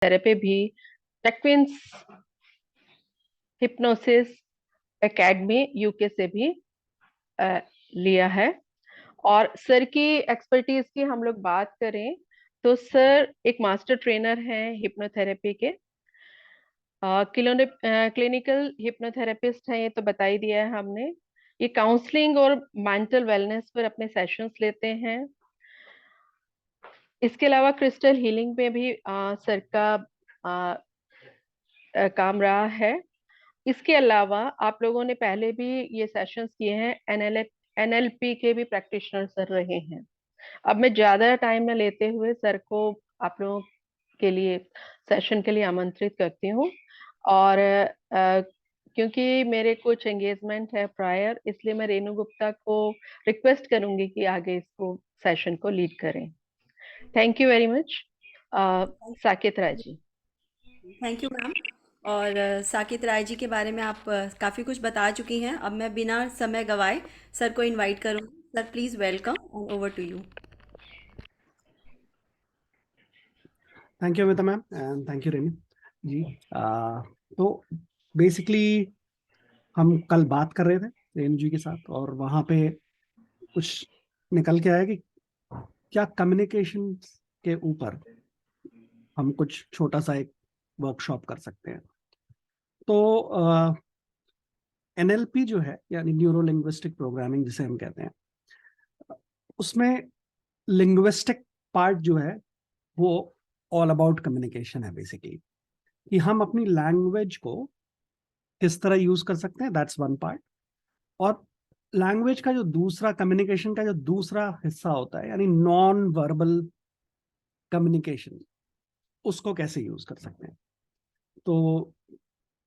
Therapy भी टेक्विंस hypnosis academy UK से भी लिया है। और सर की एक्सपर्टीज की हम लोग बात करें तो सर एक मास्टर ट्रेनर हैं हिप्नोथेरेपी के। क्लिनिकल हिप्नोथेरेपिस्ट हैं, ये तो बता ही दिया है हमने। ये काउंसलिंग और मेंटल वेलनेस पर अपने सेशंस लेते हैं। इसके अलावा क्रिस्टल हीलिंग में भी सर का काम रहा है। इसके अलावा आप लोगों ने पहले भी ये सेशंस किए हैं, एनएलपी के भी प्रैक्टिशनर सर रहे हैं। अब मैं ज्यादा टाइम न लेते हुए सर को आप लोगों के लिए सेशन के लिए आमंत्रित करती हूँ। और क्योंकि मेरे कुछ एंगेजमेंट है प्रायर, इसलिए मैं रेणु गुप्ता को रिक्वेस्ट करूंगी कि आगे इसको सेशन को लीड करें। Thank you very much. Saket Rai ji. Thank you ma'am. और साकित राय जी के बारे में आप काफ़ी कुछ बता चुकी हैं। अब मैं बिना समय गवाए सर को इनवाइट करूँगी। Sir please welcome and over to you. Thank you Amita ma'am and thank you Renee ji. तो बेसिकली हम कल बात कर रहे थे रेनू जी के साथ और वहाँ पे कुछ निकल के आया कि क्या कम्युनिकेशन के ऊपर हम कुछ छोटा सा एक वर्कशॉप कर सकते हैं। तो एनएलपी जो है यानी न्यूरो लिंग्विस्टिक प्रोग्रामिंग जिसे हम कहते हैं, उसमें लिंग्विस्टिक पार्ट जो है वो ऑल अबाउट कम्युनिकेशन है बेसिकली, कि हम अपनी लैंग्वेज को किस तरह यूज कर सकते हैं, दैट्स वन पार्ट। और लैंग्वेज का जो दूसरा, कम्युनिकेशन का जो दूसरा हिस्सा होता है यानी नॉन वर्बल कम्युनिकेशन, उसको कैसे यूज कर सकते हैं। तो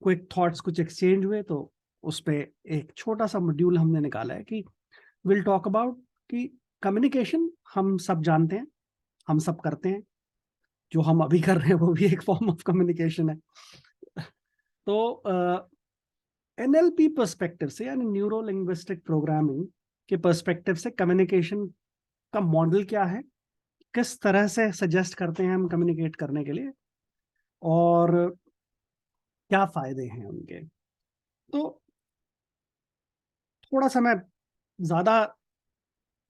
क्विक थॉट्स कुछ एक्सचेंज हुए तो उस पे एक छोटा सा मॉड्यूल हमने निकाला है कि विल टॉक अबाउट कि कम्युनिकेशन हम सब जानते हैं, हम सब करते हैं, जो हम अभी कर रहे हैं वो भी एक फॉर्म ऑफ कम्युनिकेशन है। तो एनएलपी पर्सपेक्टिव से यानी न्यूरो लिंग्विस्टिक प्रोग्रामिंग के पर्सपेक्टिव से कम्युनिकेशन का मॉडल क्या है, किस तरह से सजेस्ट करते हैं हम कम्युनिकेट करने के लिए, और क्या फायदे हैं उनके। तो थोड़ा सा मैं ज्यादा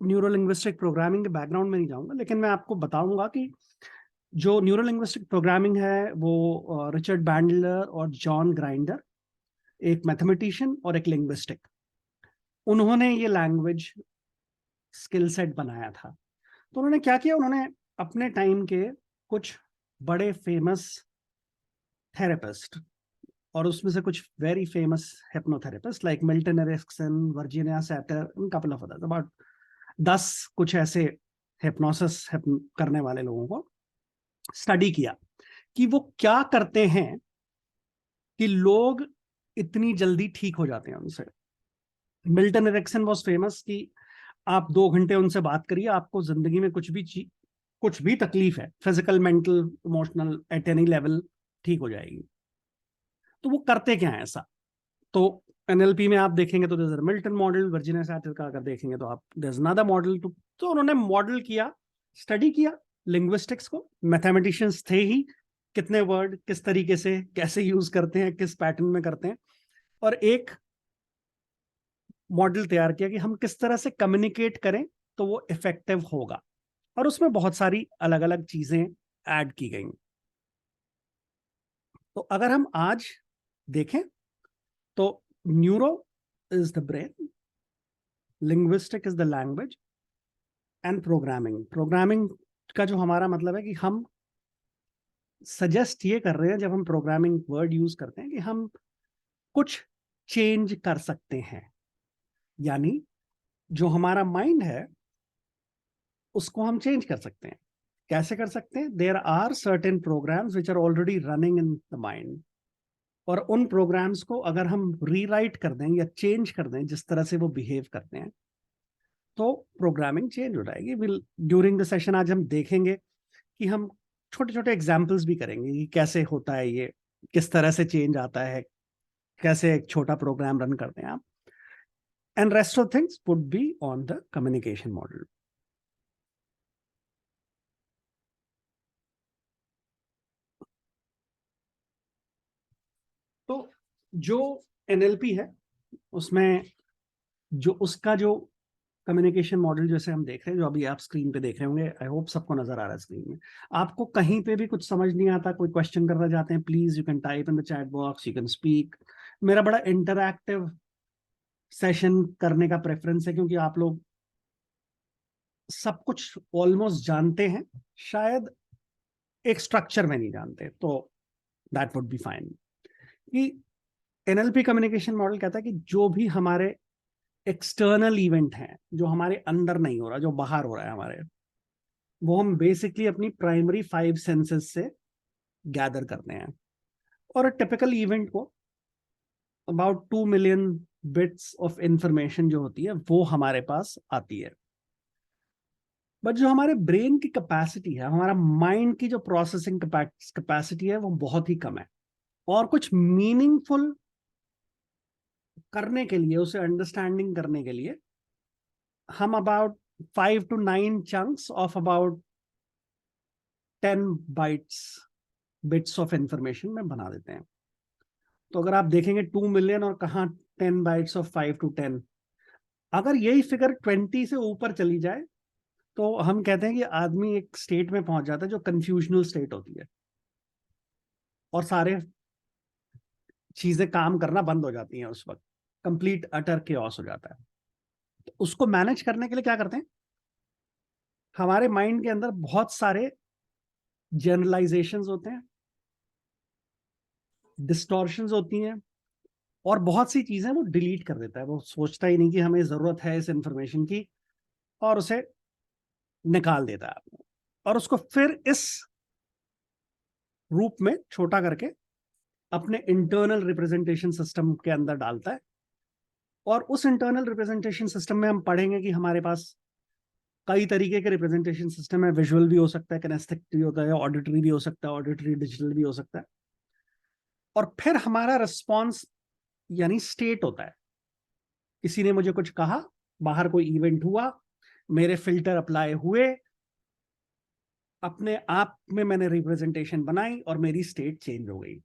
न्यूरो लिंग्विस्टिक प्रोग्रामिंग के बैकग्राउंड में नहीं जाऊंगा, लेकिन मैं आपको बताऊंगा कि जो न्यूरो लिंग्विस्टिक प्रोग्रामिंग है वो रिचर्ड बैंडलर और जॉन ग्राइंडर, एक मैथमेटिशियन और एक लिंग्विस्टिक, उन्होंने ये लैंग्वेज स्किल सेट बनाया था। तो उन्होंने क्या किया, उन्होंने अपने टाइम के कुछ बड़े फेमस थेरेपिस्ट और उसमें से कुछ very famous hypnotherapist like Milton Erickson, Virginia Satir, couple of others, about 10 कुछ ऐसे हिप्नोसिस करने वाले लोगों को स्टडी किया कि वो क्या करते हैं कि लोग इतनी जल्दी ठीक हो जाते हैं उनसे। मिल्टन एरिक्सन वॉज फेमस कि आप 2 घंटे उनसे बात करिए, आपको जिंदगी में कुछ भी तकलीफ है, physical mental emotional at any level, ठीक हो जाएगी। तो वो करते क्या है ऐसा। तो एनएलपी में आप देखेंगे तो देयर मिल्टन मॉडल, वर्जीनिया सैटिल का अगर देखेंगे तो आप देयर अनदर मॉडल टू। तो उन्होंने मॉडल किया, स्टडी किया लिंग्विस्टिक्स को, मैथमेटिशियंस थे ही, कितने वर्ड किस तरीके से कैसे यूज करते हैं, किस पैटर्न में करते हैं, और एक मॉडल तैयार किया कि हम किस तरह से कम्युनिकेट करें तो वो इफेक्टिव होगा। और उसमें बहुत सारी अलग अलग चीजें ऐड की गई। तो अगर हम आज देखें तो neuro is the brain, linguistic is the language, and programming का जो हमारा मतलब है कि हम सजेस्ट ये कर रहे हैं जब हम प्रोग्रामिंग वर्ड यूज करते हैं कि हम कुछ चेंज कर सकते हैं। यानी जो हमारा माइंड है उसको हम चेंज कर सकते हैं। कैसे कर सकते हैं? There are certain programs which are already running in the mind, और उन प्रोग्राम्स को अगर हम रीराइट कर दें या चेंज कर दें जिस तरह से वो बिहेव करते हैं, तो प्रोग्रामिंग चेंज हो जाएगी। विल ड्यूरिंग द सेशन आज हम देखेंगे कि हम छोटे छोटे एग्जाम्पल्स भी करेंगे कि कैसे होता है ये, किस तरह से चेंज आता है, कैसे एक छोटा प्रोग्राम रन करते हैं आप, and rest of things would be on the communication model. जो NLP है उसमें जो उसका जो कम्युनिकेशन मॉडल जैसे हम देख रहे हैं, जो अभी आप स्क्रीन पे देख रहे होंगे, आई होप सबको नजर आ रहा है स्क्रीन में। आपको कहीं पे भी कुछ समझ नहीं आता, कोई क्वेश्चन करना चाहते हैं, please you can type in the chat box, you can speak. मेरा बड़ा इंटरैक्टिव सेशन करने का प्रेफरेंस है, क्योंकि आप लोग सब कुछ ऑलमोस्ट जानते हैं, शायद एक स्ट्रक्चर में नहीं जानते, तो दैट वुड बी फाइन। कि NLP कम्युनिकेशन मॉडल कहता है कि जो भी हमारे एक्सटर्नल इवेंट हैं, जो हमारे अंदर नहीं हो रहा, जो बाहर हो रहा है हमारे, वो हम बेसिकली अपनी प्राइमरी 5 सेंसेस से गैदर करते हैं। और टिपिकल इवेंट को about 2 million bits of information जो होती है वो हमारे पास आती है। बट जो हमारे ब्रेन की कैपेसिटी है, हमारा माइंड की जो प्रोसेसिंग कैपेसिटी है, वो बहुत ही कम है। और कुछ मीनिंगफुल करने के लिए, उसे अंडरस्टैंडिंग करने के लिए, हम about 5 to 9 chunks of about 10 bits of information में बना देते हैं। तो अगर आप देखेंगे 2 मिलियन और कहाँ 10 बाइट्स ऑफ 5 to 10, अगर यही फिगर 20 से ऊपर चली जाए तो हम कहते हैं कि आदमी एक स्टेट में पहुंच जाता है जो कंफ्यूजनल स्टेट होती है, और सारे चीजें काम करना बंद हो जाती हैं उस वक्त, कंप्लीट अटर केओस हो जाता है। तो उसको मैनेज करने के लिए क्या करते हैं, हमारे माइंड के अंदर बहुत सारे जनरलाइजेशंस होते हैं, डिस्टॉर्शंस होती हैं, और बहुत सी चीजें वो डिलीट कर देता है। वो सोचता ही नहीं कि हमें जरूरत है इस इंफॉर्मेशन की, और उसे निकाल देता है आपको, और उसको फिर इस रूप में छोटा करके अपने इंटरनल रिप्रेजेंटेशन सिस्टम के अंदर डालता है। और उस इंटरनल रिप्रेजेंटेशन सिस्टम में हम पढ़ेंगे कि हमारे पास कई तरीके के रिप्रेजेंटेशन सिस्टम है। विजुअल भी हो सकता है, किनेस्थेटिक भी होता है, ऑडिटरी भी हो सकता है, ऑडिटरी डिजिटल भी हो सकता है। और फिर हमारा रिस्पॉन्स यानी स्टेट होता है। किसी ने मुझे कुछ कहा, बाहर कोई इवेंट हुआ, मेरे फिल्टर अप्लाई हुए, अपने आप में मैंने रिप्रेजेंटेशन बनाई और मेरी स्टेट चेंज हो गई।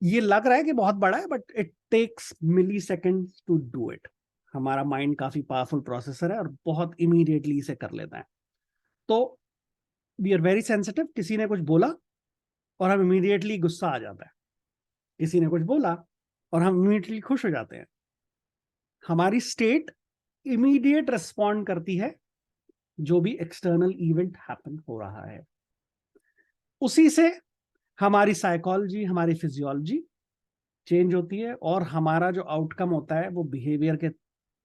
ये लग रहा है कि बहुत बड़ा है, but it takes milliseconds to do it. हमारा माइंड काफी पावरफुल प्रोसेसर है और बहुत इमीडिएटली इसे कर लेता है। तो वी आर वेरी सेंसिटिव। किसी ने कुछ बोला और हम इमीडिएटली गुस्सा आ जाता है, किसी ने कुछ बोला और हम इमीडिएटली खुश हो जाते हैं। हमारी स्टेट इमीडिएट रिस्पॉन्ड करती है जो भी एक्सटर्नल इवेंट हैपन हो रहा है। उसी से हमारी साइकोलॉजी, हमारी फिजियोलॉजी चेंज होती है, और हमारा जो आउटकम होता है वो बिहेवियर के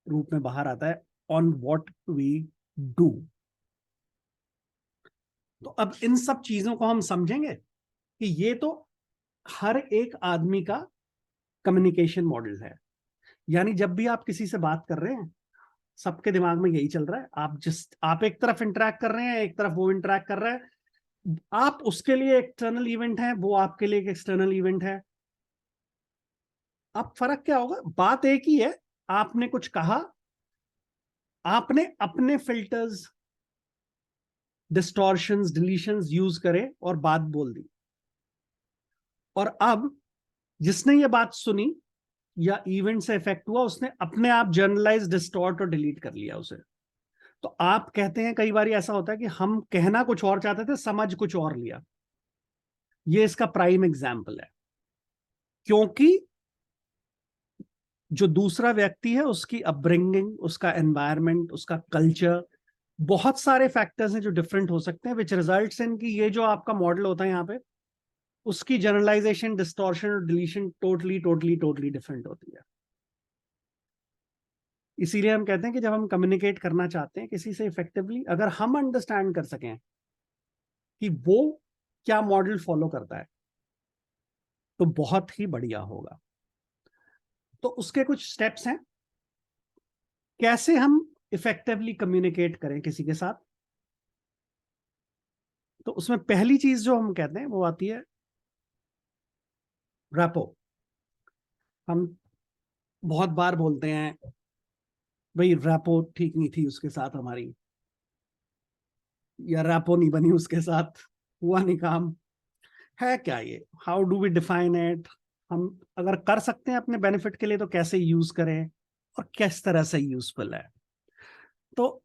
रूप में बाहर आता है, ऑन व्हाट वी डू। तो अब इन सब चीजों को हम समझेंगे कि ये तो हर एक आदमी का कम्युनिकेशन मॉडल है। यानी जब भी आप किसी से बात कर रहे हैं, सबके दिमाग में यही चल रहा है। आप एक तरफ इंटरेक्ट कर रहे हैं, एक तरफ वो इंटरेक्ट कर रहा है। आप उसके लिए एक्सटर्नल इवेंट है, वो आपके लिए एक एक्सटर्नल इवेंट है। अब फर्क क्या होगा, बात एक ही है। आपने कुछ कहा, आपने अपने फिल्टर्स, डिस्टॉर्शंस, डिलीशंस यूज करे और बात बोल दी। और अब जिसने ये बात सुनी या इवेंट से इफेक्ट हुआ, उसने अपने आप जर्नलाइज, डिस्टॉर्ट और डिलीट कर लिया उसे। तो आप कहते हैं, कई बार ऐसा होता है कि हम कहना कुछ और चाहते थे, समझ कुछ और लिया। ये इसका प्राइम एग्जाम्पल है। क्योंकि जो दूसरा व्यक्ति है, उसकी अपब्रिंगिंग, उसका एनवायरनमेंट, उसका कल्चर, बहुत सारे फैक्टर्स हैं जो डिफरेंट हो सकते हैं, विच रिजल्ट्स इन कि ये जो आपका मॉडल होता है यहाँ पे, उसकी जनरलाइजेशन, डिस्टॉर्शन और deletion totally totally totally different होती है। इसीलिए हम कहते हैं कि जब हम कम्युनिकेट करना चाहते हैं किसी से इफेक्टिवली, अगर हम अंडरस्टैंड कर सकें कि वो क्या मॉडल फॉलो करता है, तो बहुत ही बढ़िया होगा। तो उसके कुछ स्टेप्स हैं, कैसे हम इफेक्टिवली कम्युनिकेट करें किसी के साथ। तो उसमें पहली चीज जो हम कहते हैं वो आती है रैपो। हम बहुत बार बोलते हैं, भाई रैपो ठीक नहीं थी उसके साथ हमारी, या रैपो नहीं बनी उसके साथ, हुआ नहीं काम। है क्या ये? How do we define it? हम अगर कर सकते हैं अपने बेनिफिट के लिए तो कैसे यूज करें और किस तरह से यूजफुल है। तो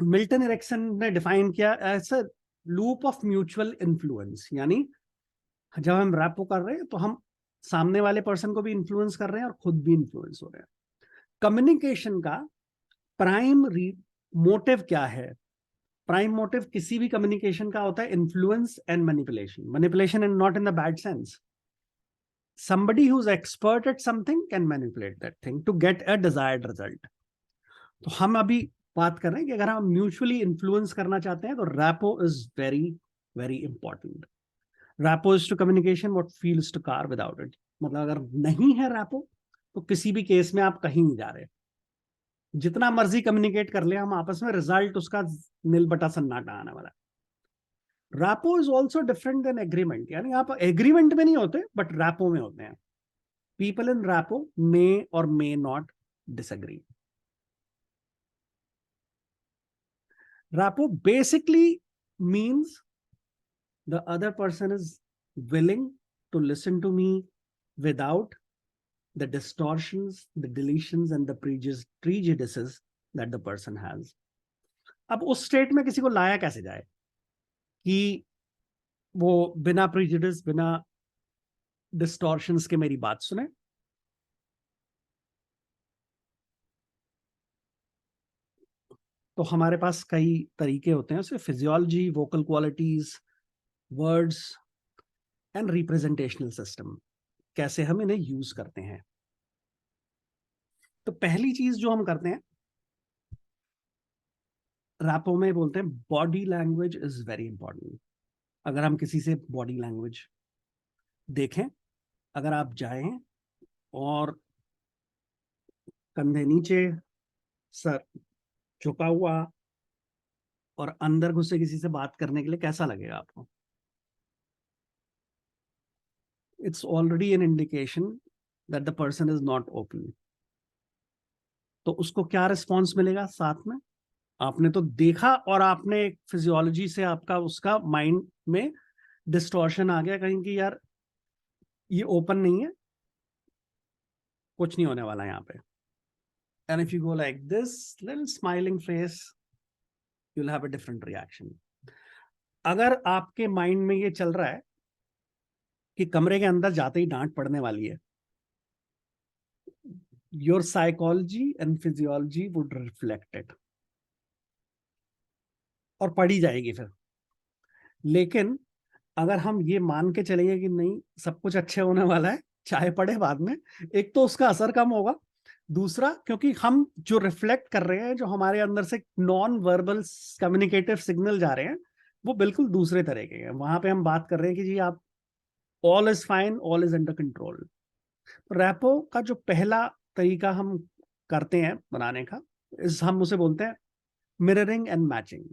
मिल्टन एरिक्सन ने डिफाइन किया as a loop of mutual influence, यानी जब हम रैपो कर रहे हैं तो हम सामने वाले पर्सन को भी इन्फ्लुएंस कर रहे हैं और खुद भी इन्फ्लुएंस हो रहे हैं। कम्युनिकेशन का प्राइम मोटिव क्या है? प्राइम मोटिव किसी भी कम्युनिकेशन का होता है influence and manipulation. Manipulation and not in the bad sense. somebody who's expert at something can manipulate that thing to get a desired result। तो हम अभी बात कर रहे हैं कि अगर हम म्यूचुअली इन्फ्लुएंस करना चाहते हैं तो rapport is very very important. Rapport is to communication what feels to car without it. मतलब अगर नहीं है रैपो तो किसी भी केस में आप कहीं नहीं जा रहे। जितना मर्जी कम्युनिकेट कर ले हम आपस में, रिजल्ट उसका नील बटा सन्नाटा आने वाला है। Rapport is also different than agreement, यानी आप एग्रीमेंट में नहीं होते बट रैपो में होते हैं। People in Rapo may or may not disagree। Rapo basically means the other person is willing to listen to me without the distortions, the deletions and the prejudices that the person has। अब उस state में किसी को लाया कैसे जाए कि वो बिना प्रीजुडिस, बिना डिस्टॉर्शंस के मेरी बात सुने। तो हमारे पास कई तरीके होते हैं उसे, physiology, vocal qualities, words and representational system, कैसे हम इन्हें यूज करते हैं। तो पहली चीज जो हम करते हैं रैपो में बोलते हैं body language is very important. अगर हम किसी से बॉडी लैंग्वेज देखें, अगर आप जाएं और कंधे नीचे, सर झुका हुआ और अंदर घुसे किसी से बात करने के लिए, कैसा लगेगा आपको? It's already an indication that the person is not open. तो उसको क्या रिस्पॉन्स मिलेगा? साथ में आपने तो देखा और आपने एक फिजियोलॉजी से आपका उसका माइंड में डिस्टॉर्शन आ गया कहीं कि यार ये ओपन नहीं है, कुछ नहीं होने वाला यहाँ पे। And if you go like this little smiling face, you will have a different reaction. अगर आपके माइंड में ये चल रहा है कि कमरे के अंदर जाते ही डांट पड़ने वाली है, your psychology and physiology would reflect it, और पड़ी जाएगी फिर। लेकिन अगर हम ये मान के चलेंगे कि नहीं सब कुछ अच्छे होने वाला है, चाहे पड़े बाद में, एक तो उसका असर कम होगा, दूसरा क्योंकि हम जो रिफ्लेक्ट कर रहे हैं, जो हमारे अंदर से नॉन वर्बल कम्युनिकेटिव सिग्नल जा रहे हैं, वो बिल्कुल दूसरे तरह के हैं। वहां पे हम बात कर रहे हैं कि जी आप all is fine, all is under control. Rapport का जो पहला तरीका हम करते हैं बनाने का, हम उसे बोलते हैं मिररिंग एंड मैचिंग।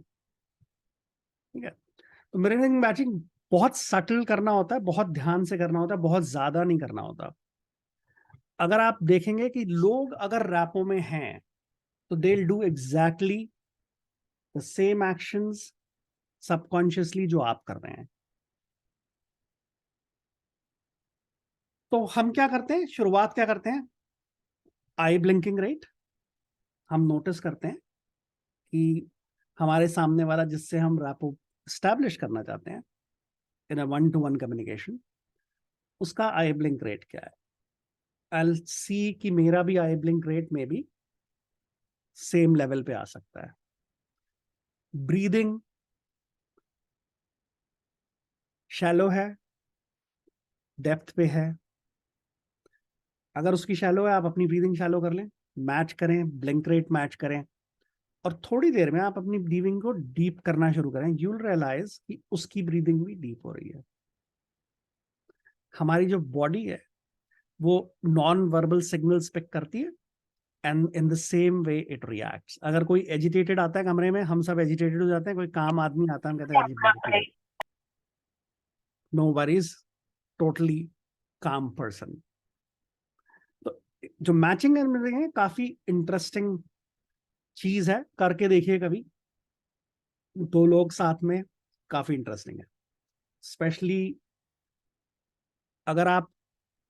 ठीक है, तो मिररिंग मैचिंग बहुत सटल करना होता है, बहुत ध्यान से करना होता है, बहुत ज्यादा नहीं करना होता। अगर आप देखेंगे कि लोग अगर रैपो में हैं तो they will do exactly the same actions subconsciously जो आप कर रहे हैं। तो हम क्या करते हैं, शुरुआत क्या करते हैं, आई ब्लिंकिंग रेट। हम नोटिस करते हैं कि हमारे सामने वाला जिससे हम रैपो स्टैब्लिश करना चाहते हैं in a one to one communication, उसका आई ब्लिंक रेट क्या है। आई सी कि मेरा भी आई ब्लिंक रेट में भी सेम लेवल पे आ सकता है। ब्रीदिंग शैलो है, डेप्थ पे है। अगर उसकी शैलो है, आप अपनी ब्रीदिंग शैलो कर लें, मैच करें, ब्लिंक रेट मैच करें, और थोड़ी देर में आप अपनी ब्रीदिंग को डीप करना शुरू करें, यू विल रियलाइज कि उसकी ब्रीदिंग भी डीप हो रही है। हमारी जो बॉडी है वो नॉन वर्बल सिग्नल्स पिक करती है and in the same way it reacts. अगर कोई एजिटेटेड आता है कमरे में, हम सब एजिटेटेड हो जाते हैं, कोई काम आदमी आता है, हम कहते हैं no worries, totally calm person. तो जो मैचिंग एंड मिररिंग है काफी इंटरेस्टिंग चीज है, करके देखिए कभी, दो लोग साथ में, काफी इंटरेस्टिंग है। स्पेशली अगर आप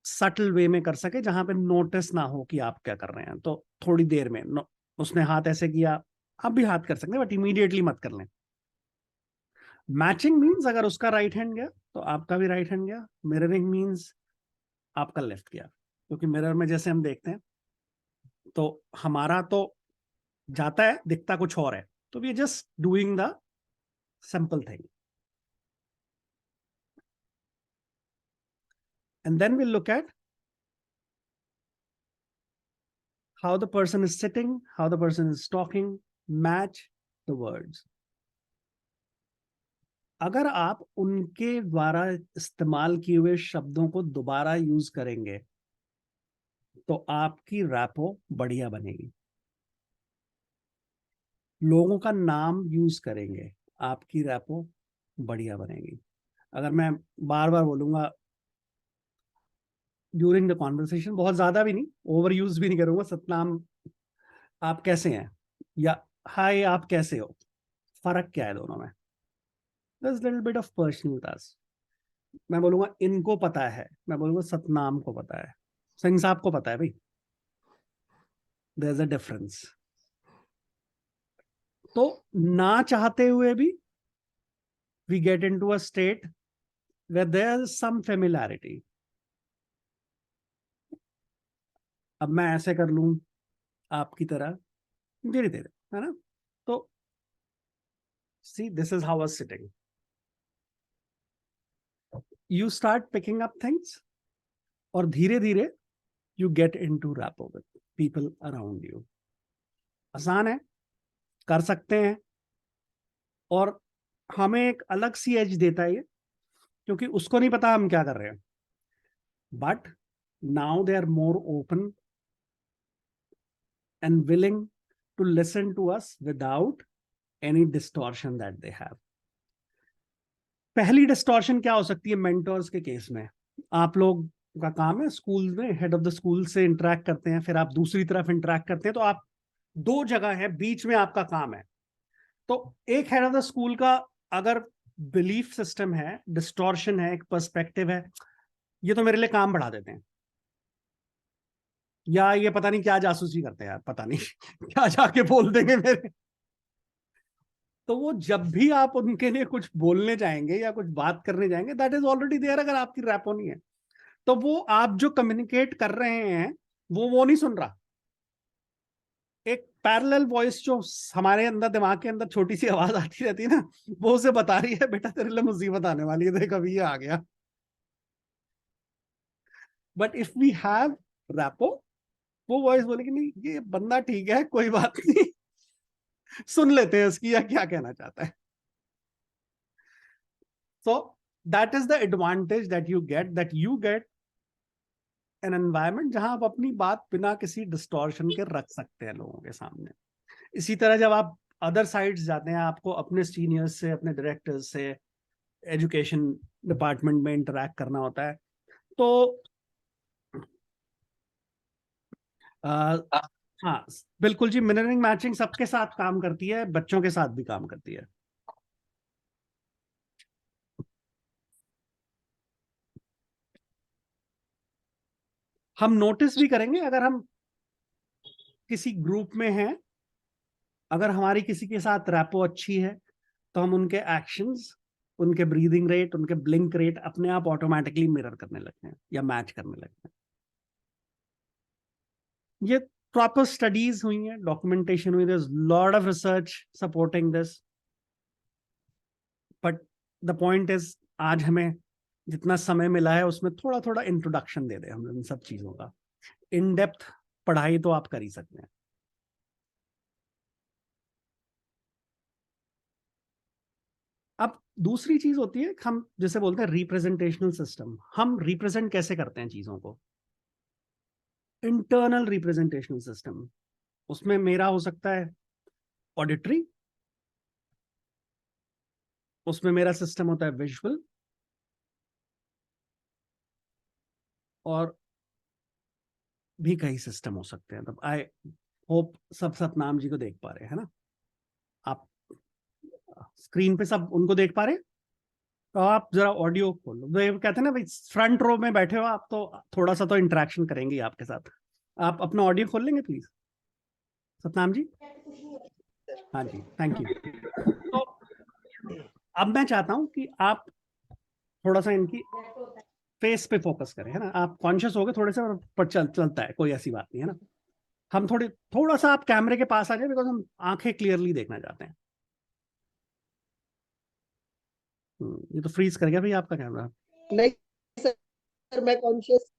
सटल वे में कर सके जहां पे नोटिस ना हो कि आप क्या कर रहे हैं, तो थोड़ी देर में उसने हाथ ऐसे किया, आप भी हाथ कर सकते हैं, बट इमीडिएटली मत कर लें। मैचिंग मीन्स अगर उसका राइट हैंड गया तो आपका भी राइट हैंड गया। मिररिंग मीन्स आपका लेफ्ट गया, क्योंकि मिरर में जैसे हम देखते हैं तो हमारा तो जाता है, दिखता कुछ और है, तो we just doing the simple thing. And then we'll look at how the person is sitting, how the person is talking, match the words. अगर आप उनके द्वारा इस्तेमाल किए हुए शब्दों को दोबारा यूज करेंगे तो आपकी रैपो बढ़िया बनेगी। लोगों का नाम यूज करेंगे, आपकी रैपो बढ़िया बनेगी। अगर मैं बार बार बोलूंगा ड्यूरिंग द कॉन्वर्सेशन, बहुत ज्यादा भी नहीं, ओवर यूज भी नहीं करूंगा, सतनाम आप कैसे हैं, या हाय आप कैसे हो, फर्क क्या है दोनों में? There's little bit of personal touch. मैं बोलूंगा इनको पता है, मैं बोलूंगा सतनाम को पता है, सिंह साहब को पता है भाई। There's a difference. तो ना चाहते हुए भी we get into a state where there's some familiarity. अब मैं ऐसे कर लूं आपकी तरह धीरे धीरे, है ना? तो see, this is how I was sitting. You start picking up things और धीरे धीरे you get into rapport with people around you. आसान है, कर सकते हैं, और हमें एक अलग सी एज देता है ये, क्योंकि उसको नहीं पता हम क्या कर रहे हैं, but now they are more open and willing to listen to us without any distortion that they have. पहली डिस्टॉर्शन क्या हो सकती है मेंटर्स के केस में? आप लोग का काम है स्कूल में हेड ऑफ द स्कूल से इंटरेक्ट करते हैं, फिर आप दूसरी तरफ इंटरेक्ट करते हैं, तो आप दो जगह है, बीच में आपका काम है। तो एक हेड ऑफ द स्कूल का अगर बिलीफ सिस्टम है, डिस्टॉर्शन है, एक पर्सपेक्टिव है, ये तो मेरे लिए काम बढ़ा देते हैं, या ये पता नहीं क्या जासूसी करते हैं यार, पता नहीं क्या जाके बोल देंगे मेरे। तो वो जब भी आप उनके लिए कुछ बोलने जाएंगे या कुछ बात करने जाएंगे, दैट इज ऑलरेडी देयर। अगर आपकी रैपो नहीं है तो वो आप जो कम्युनिकेट कर रहे हैं वो नहीं सुन रहा। एक पैरेलल वॉइस जो हमारे अंदर, दिमाग के अंदर छोटी सी आवाज आती रहती है ना, वो उसे बता रही है बेटा तेरे लिए मुसीबत आने वाली है, देख अभी ये आ गया। But if we have rapport, वो वॉइस बोलेगी नहीं ये बंदा ठीक है, कोई बात नहीं, सुन लेते हैं उसकी या क्या कहना चाहता है। So that is the advantage that you get an environment जहां आप अपनी बात बिना किसी डिस्टॉर्शन के रख सकते हैं लोगों के सामने। इसी तरह जब आप अदर साइड्स जाते हैं, आपको अपने सीनियर्स से, अपने डायरेक्टर्स से, एजुकेशन डिपार्टमेंट में इंटरेक्ट करना होता है, तो हाँ बिल्कुल जी, मिररिंग मैचिंग सबके साथ काम करती है, बच्चों के साथ भी काम करती है। हम नोटिस भी करेंगे अगर हम किसी ग्रुप में हैं, अगर हमारी किसी के साथ रैपो अच्छी है, तो हम उनके एक्शंस, उनके ब्रीदिंग रेट, उनके ब्लिंक रेट अपने आप ऑटोमेटिकली मिरर करने लगते हैं या मैच करने लगते हैं। ये प्रॉपर स्टडीज हुई हैं, डॉक्यूमेंटेशन हुई, there's lot of research supporting this, but the point is आज हमें जितना समय मिला है उसमें थोड़ा थोड़ा इंट्रोडक्शन दे दें हम इन सब चीजों का। इन डेप्थ पढ़ाई तो आप कर ही सकते हैं। अब दूसरी चीज होती है, हम जैसे बोलते हैं रिप्रेजेंटेशनल सिस्टम। हम रिप्रेजेंट कैसे करते हैं चीजों को? इंटरनल रिप्रेजेंटेशनल सिस्टम, उसमें मेरा हो सकता है ऑडिटरी, उसमें मेरा सिस्टम होता है विजुअल, और भी कई सिस्टम हो सकते हैं। तब आई होप सब सतनाम जी को देख पा रहे हैं ना, आप स्क्रीन पे सब उनको देख पा रहे हैं? तो आप जरा ऑडियो खोलो, तो ये कहते हैं ना भाई, फ्रंट रो में बैठे हो आप, तो थोड़ा सा तो इंटरेक्शन करेंगे आपके साथ। आप अपना ऑडियो खोल लेंगे प्लीज, सतनाम जी? हाँ जी, थैंक यू। तो अब मैं चाहता हूं कि आप थोड़ा सा इनकी फेस पे फोकस करें, है ना? आप कॉन्शियस हो गए थोड़े से, पर चलता है, कोई ऐसी बात नहीं है ना। हम थोड़ा सा आप कैमरे के पास आ जाए, बिकॉज हम आंखें क्लियरली देखना चाहते हैं। ये तो फ्रीज कर गया भाई आपका कैमरा। नहीं सर, मैं कॉन्शियस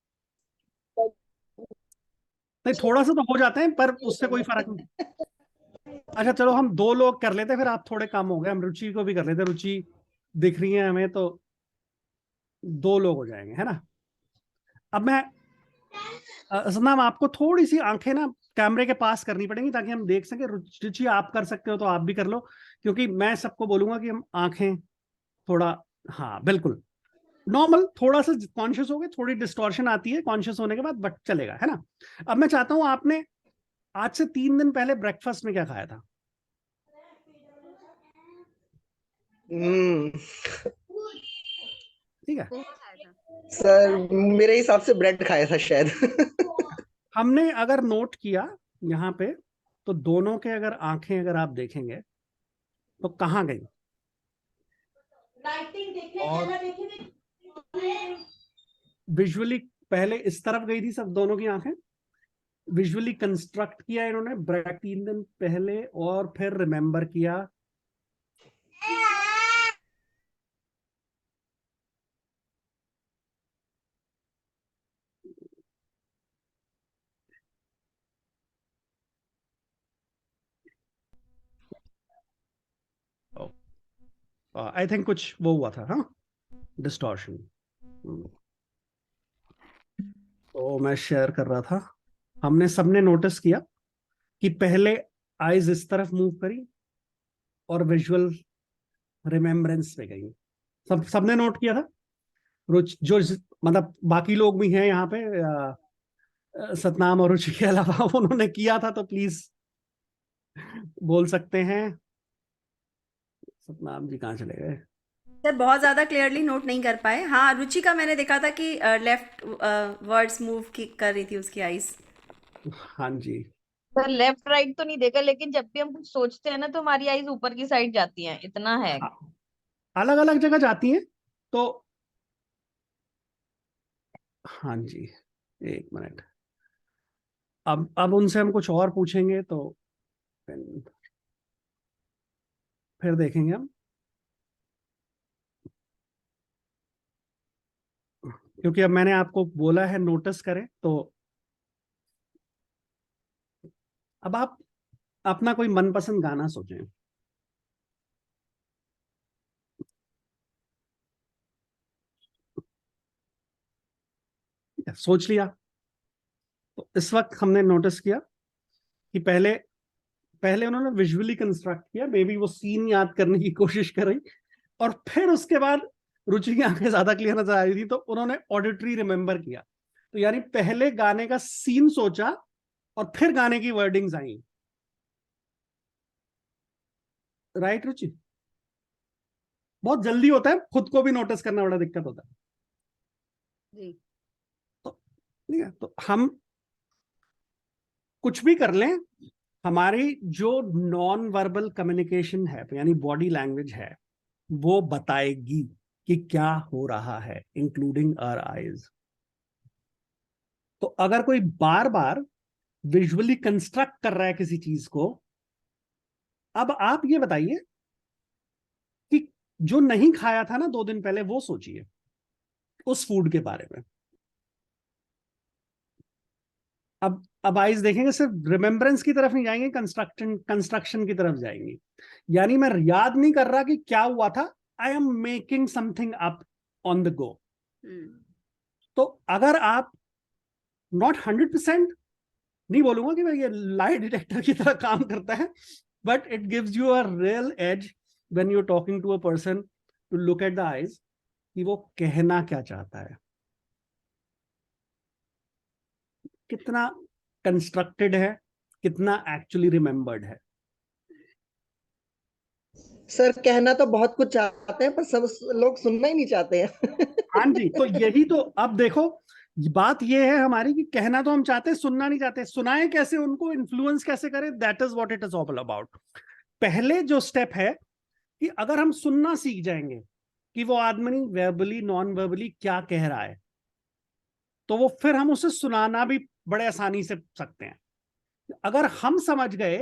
नहीं, थोड़ा सा तो हो जाते हैं, पर उससे कोई फर्क नहीं। अच्छा चलो, हम 2 लोग कर लेते हैं, फिर आप थोड़े कम हो गए, हम रुचि को भी कर लेते हैं। रुचि दिख रही है हमें, तो 2 लोग हो जाएंगे, है ना? अब मैं सतनाम, आपको थोड़ी सी आंखें ना कैमरे के पास करनी पड़ेंगी, ताकि हम देख सके। रुचि आप कर सकते हो तो आप भी कर लो, क्योंकि मैं सबको बोलूंगा कि हम आंखें थोड़ा, हाँ बिल्कुल नॉर्मल, थोड़ा सा कॉन्शियस हो गए, थोड़ी डिस्टॉर्शन आती है कॉन्शियस होने के बाद, बट चलेगा, है ना? अब मैं चाहता हूं, आपने आज से 3 दिन पहले ब्रेकफास्ट में क्या खाया था? हम्म ठीक है। पोहा खाया था। सर मेरे हिसाब से ब्रेड खाया था शायद। हमने अगर नोट किया यहाँ पे, तो दोनों के अगर आंखें अगर आप देखेंगे तो कहाँ गई? और विजुअली पहले इस तरफ गई थी सब, दोनों की आंखें। विजुअली कंस्ट्रक्ट किया इन्होंने ब्रेक 3 दिन पहले, और फिर रिमेंबर किया। आई थिंक कुछ वो हुआ था, हाँ, डिस्टॉर्शन। तो मैं शेयर कर रहा था, हमने सबने नोटिस किया कि पहले आईज इस तरफ मूव करी और विजुअल रिमेम्बरेंस पे गई। सबने नोट किया था। रुचि जो, मतलब बाकी लोग भी हैं यहाँ पे, सतनाम और रुचि के अलावा, उन्होंने किया था, तो प्लीज बोल सकते हैं। सतनाम जी कहाँ चले गए? सर बहुत ज़्यादा क्लियरली नोट नहीं कर पाए। हाँ, रुचि का मैंने देखा था कि लेफ्ट वर्ड्स मूव की कर रही थी उसकी आईज। हाँ जी। सर लेफ्ट राइट तो नहीं देखा, लेकिन जब भी हम कुछ सोचते हैं ना तो हमारी आईज ऊपर की साइड जाती हैं, इतना है। हाँ, अलग अलग जगह जाती हैं। तो हाँ जी, 1 मिनट। अब उनसे हम कुछ और पूछेंगे, तो फिर देखेंगे हम, क्योंकि अब मैंने आपको बोला है नोटिस करें। तो अब आप अपना कोई मनपसंद गाना सोचें। सोच लिया? तो इस वक्त हमने नोटिस किया कि पहले पहले उन्होंने विजुअली कंस्ट्रक्ट किया, मे बी वो सीन याद करने की कोशिश कर रही, और फिर उसके बाद रुचि की आंखें ज्यादा क्लियर नजर आ रही थी, तो उन्होंने ऑडिटरी रिमेंबर किया। तो यानी पहले गाने का सीन सोचा और फिर गाने की वर्डिंग्स आई। राइट रुचि? बहुत जल्दी होता है, खुद को भी नोटिस करना बड़ा दिक्कत होता है। जी। तो ठीक है, तो हम कुछ भी कर लें, हमारी जो नॉन वर्बल कम्युनिकेशन है, यानी बॉडी लैंग्वेज है, वो बताएगी कि क्या हो रहा है, इंक्लूडिंग आवर आईज। तो अगर कोई बार बार विजुअली कंस्ट्रक्ट कर रहा है किसी चीज को, अब आप ये बताइए कि जो नहीं खाया था ना 2 दिन पहले, वो सोचिए उस फूड के बारे में। अब आइज देखेंगे, सिर्फ रिमेम्बरेंस की तरफ नहीं जाएंगे, कंस्ट्रक्शन कंस्ट्रक्शन की तरफ जाएंगे। यानी मैं याद नहीं कर रहा कि क्या हुआ था, I am making something up on the go. तो अगर आप नॉट 100%, नहीं बोलूंगा कि भाई ये लाई डिटेक्टर की तरह काम करता है, but it gives you a real edge when you talking to a person, to look at the eyes कि वो कहना क्या चाहता है, कितना कंस्ट्रक्टेड है, कितना एक्चुअली रिमेंबर्ड है। सर कहना तो बहुत कुछ चाहते हैं पर सब लोग सुनना ही नहीं चाहते हैं। हाँ जी, तो यही तो, अब देखो बात ये है हमारी कि कहना तो हम चाहते हैं, सुनना नहीं चाहते। सुनाएं कैसे उनको, इन्फ्लुएंस कैसे करें, that is what it is all about. पहले जो स्टेप है कि अगर हम सुनना सीख जाएंगे कि वो आदमी वर्बली नॉन वर्बली क्या कह रहा है, तो वो फिर हम उसे सुनाना भी बड़े आसानी से सकते हैं। अगर हम समझ गए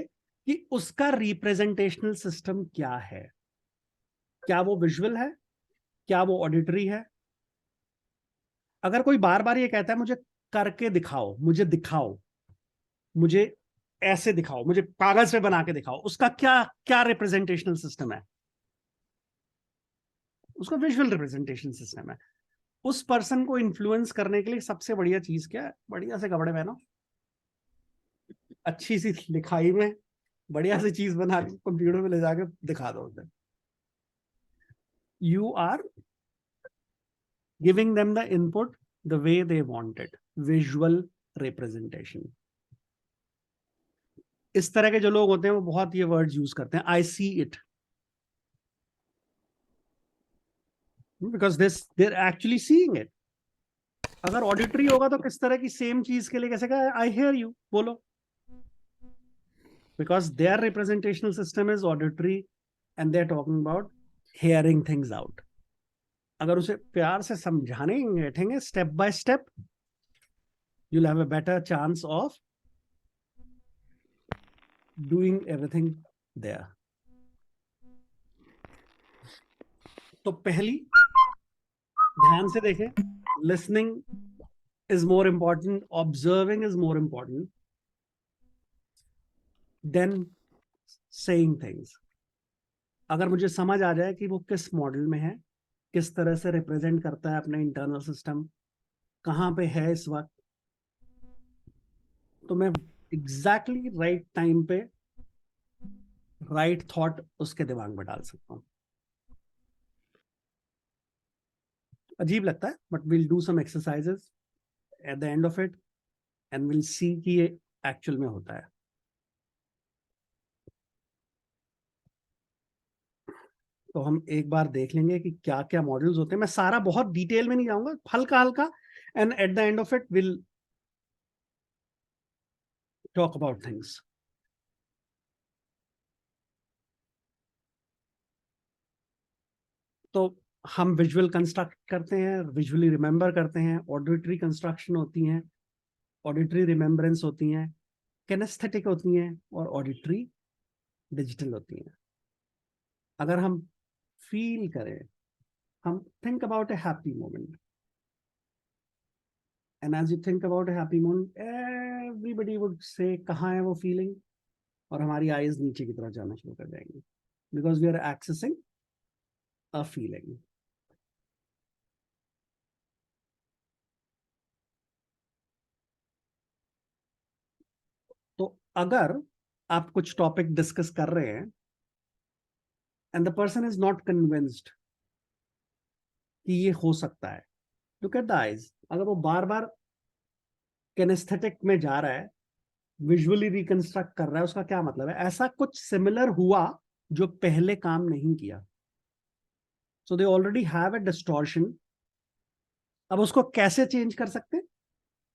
कि उसका रिप्रेजेंटेशनल सिस्टम क्या है, क्या वो विजुअल है, क्या वो ऑडिटरी है। अगर कोई बार बार ये कहता है मुझे करके दिखाओ, मुझे दिखाओ, मुझे ऐसे दिखाओ, मुझे कागज पे बना के दिखाओ, उसका क्या क्या रिप्रेजेंटेशनल सिस्टम है? उसका विजुअल रिप्रेजेंटेशन सिस्टम है। उस पर्सन को इन्फ्लुएंस करने के लिए सबसे बढ़िया चीज क्या है? बढ़िया से कपड़े पहनो, अच्छी सी लिखाई में बढ़िया सी चीज बना के कंप्यूटर में ले जाके दिखा दो उसे। You are giving them the input the way they want it, visual representation. इस तरह के जो लोग होते हैं वो बहुत ये वर्ड्स यूज करते हैं, I see it, because this they are actually seeing it. अगर ऑडिटरी होगा तो किस तरह की सेम चीज के लिए कैसे कहा आई हियर यू बोलो, because their representational system is auditory and they are talking about hearing things out. अगर उसे प्यार से समझाने बैठेंगे step by step, you'll have a better chance of doing everything there. तो पहली, ध्यान से देखें, listening is more important, observing is more important than saying things. अगर मुझे समझ आ जाए कि वो किस मॉडल में है, किस तरह से रिप्रेजेंट करता है अपने इंटरनल सिस्टम, कहाँ पे है इस वक्त, तो मैं एग्जैक्टली राइट टाइम पे राइट थॉट उसके दिमाग में डाल सकता हूँ। अजीब लगता है, but will do some exercises at the end of it and will see कि ये एक्चुअल में होता है। तो हम एक बार देख लेंगे कि क्या क्या मॉडल्स होते हैं। मैं सारा बहुत डिटेल में नहीं जाऊंगा, हल्का हल्का, and eight the end of it will talk about things. तो हम विजुअल कंस्ट्रक्ट करते हैं, विजुअली रिमेंबर करते हैं, ऑडिटरी कंस्ट्रक्शन होती हैं, ऑडिटरी रिमेम्बरेंस होती हैं, किनेस्थेटिक होती हैं, और ऑडिटरी डिजिटल होती हैं। अगर हम फील करें, हम think about a happy moment, and as you think about a happy moment everybody would say कहाँ है वो फीलिंग, और हमारी आईज नीचे की तरफ जाना शुरू कर जाएंगी, because we are accessing a feeling. तो अगर आप कुछ टॉपिक डिस्कस कर रहे हैं and the person is not convinced कि ये हो सकता है, लुक एट द आईज। अगर वो बार बार किनेस्थेटिक में जा रहा है, विजुअली रिकंस्ट्रक्ट कर रहा है, उसका क्या मतलब है? ऐसा कुछ सिमिलर हुआ जो पहले काम नहीं किया, so they already have a distortion. अब उसको कैसे चेंज कर सकते हैं?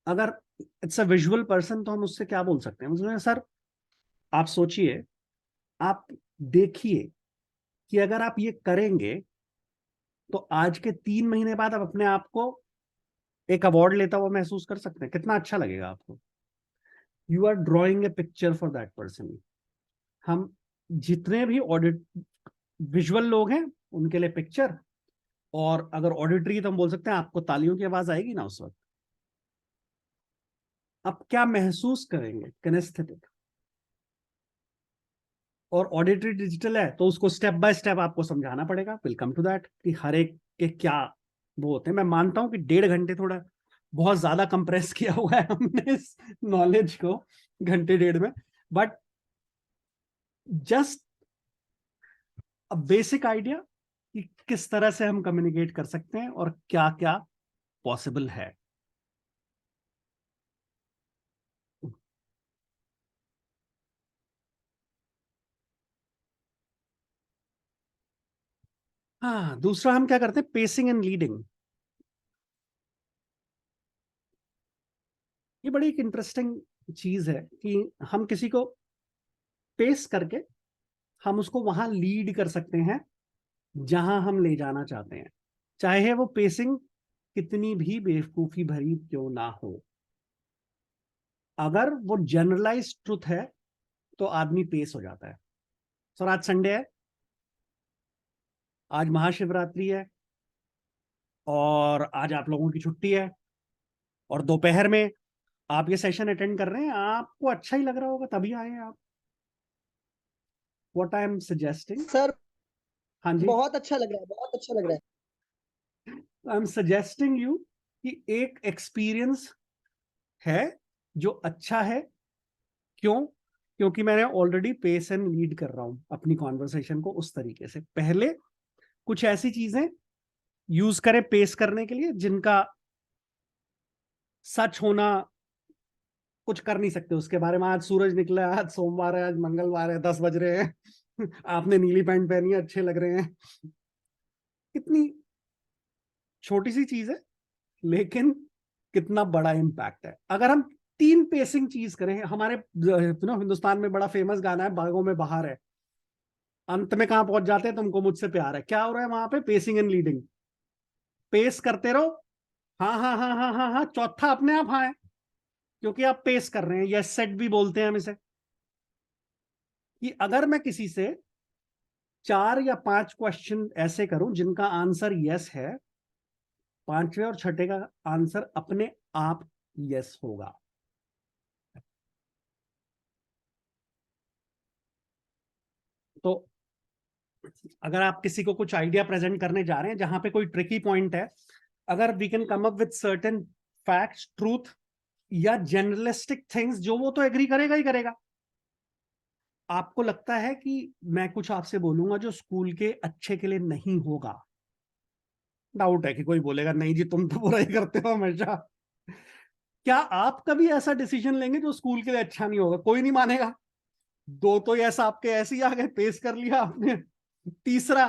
अगर इट्स अ विजुअल पर्सन तो हम उससे क्या बोल सकते हैं? उसमें सर आप सोचिए, आप देखिए कि अगर आप ये करेंगे तो आज के 3 महीने बाद आप अपने आप को एक अवार्ड लेता हुआ महसूस कर सकते हैं। कितना अच्छा लगेगा आपको। You are drawing a picture for that person. हम जितने भी ऑडिट विजुअल लोग हैं उनके लिए पिक्चर, और अगर ऑडिटरी तो हम बोल सकते हैं आपको तालियों की आवाज आएगी ना उस वक्त। आप क्या महसूस करेंगे? किनेस्थेटिक। और ऑडिटरी डिजिटल है तो उसको स्टेप बाय स्टेप आपको समझाना पड़ेगा। विल कम टू दैट कि हर एक के क्या वो होते हैं। मैं मानता हूं कि 1.5 घंटे थोड़ा बहुत ज्यादा कंप्रेस किया हुआ है हमने इस नॉलेज को, घंटे डेढ़ में, but just a basic idea कि किस तरह से हम कम्युनिकेट कर सकते हैं और क्या क्या पॉसिबल है। हाँ, दूसरा हम क्या करते हैं, पेसिंग एंड लीडिंग। ये बड़ी एक इंटरेस्टिंग चीज है कि हम किसी को पेस करके हम उसको वहां लीड कर सकते हैं जहां हम ले जाना चाहते हैं, चाहे वो पेसिंग कितनी भी बेवकूफी भरी क्यों ना हो। अगर वो जनरलाइज ट्रुथ है तो आदमी पेस हो जाता है। सर आज संडे है, आज महाशिवरात्रि है, और आज आप लोगों की छुट्टी है, और दोपहर में आप ये सेशन अटेंड कर रहे हैं, आपको अच्छा ही लग रहा होगा तभी आए हैं आप। What I am suggesting, sir हाँ जी, बहुत अच्छा लग रहा है, बहुत अच्छा लग रहा है। आई एम सजेस्टिंग यू कि एक एक्सपीरियंस है जो अच्छा है। क्यों? क्योंकि मैंने ऑलरेडी पेस एंड लीड कर रहा हूं अपनी कॉन्वर्सेशन को उस तरीके से। पहले कुछ ऐसी चीजें यूज करें पेस करने के लिए जिनका सच होना कुछ कर नहीं सकते उसके बारे में। आज सूरज निकला है, आज सोमवार है, आज मंगलवार है, 10 बज रहे हैं आपने नीली पैंट पहनी है, अच्छे लग रहे हैं। कितनी छोटी सी चीज है लेकिन कितना बड़ा इम्पैक्ट है। अगर हम 3 पेसिंग चीज करें, हमारे हिंदुस्तान में बड़ा फेमस गाना है बागों में बहार है, अंत में कहां पहुंच जाते हैं, तुमको मुझसे प्यार है। क्या हो रहा है वहां पे? Pacing and leading. पेस करते रहो, हाँ हाँ हाँ हाँ हाँ हाँ, चौथा अपने आप हाँ है, क्योंकि आप पेस कर रहे हैं। यस सेट भी बोलते हैं हम इसे, कि अगर मैं किसी से 4 या 5 क्वेश्चन ऐसे करूं जिनका आंसर यस है, 5वें और 6ठे का आंसर अपने आप यस होगा। तो अगर आप किसी को कुछ आइडिया प्रेजेंट करने जा रहे हैं जहां पे कोई ट्रिकी पॉइंट है, अगर we can come up with certain facts, truth या जनरलिस्टिक थिंग्स, जो वो तो एग्री करेगा ही करेगा। आपको लगता है कि मैं कुछ आपसे बोलूंगा जो स्कूल के अच्छे के लिए नहीं होगा, डाउट है कि कोई बोलेगा नहीं जी तुम तो बुरा ही करते हो हमेशा। क्या आप कभी ऐसा डिसीजन लेंगे जो स्कूल के लिए अच्छा नहीं होगा? कोई नहीं मानेगा। दो तो ऐसा आपके ऐसे ही आ गए, पेश कर लिया आपने। तीसरा,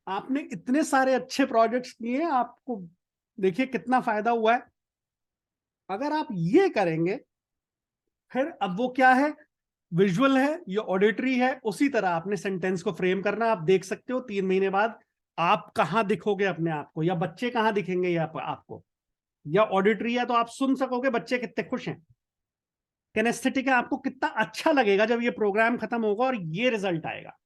आपने इतने सारे अच्छे प्रोजेक्ट्स किए हैं, आपको देखिए कितना फायदा हुआ है। अगर आप ये करेंगे, फिर अब वो क्या है, विजुअल है या ऑडिटरी है, उसी तरह आपने सेंटेंस को फ्रेम करना। आप देख सकते हो 3 महीने बाद आप कहां दिखोगे अपने आप को, या बच्चे कहां दिखेंगे या आपको। या ऑडिटरी है तो आप सुन सकोगे बच्चे कितने खुश हैं। किनेस्थेटिक है, आपको कितना अच्छा लगेगा जब ये प्रोग्राम खत्म होगा और ये रिजल्ट आएगा।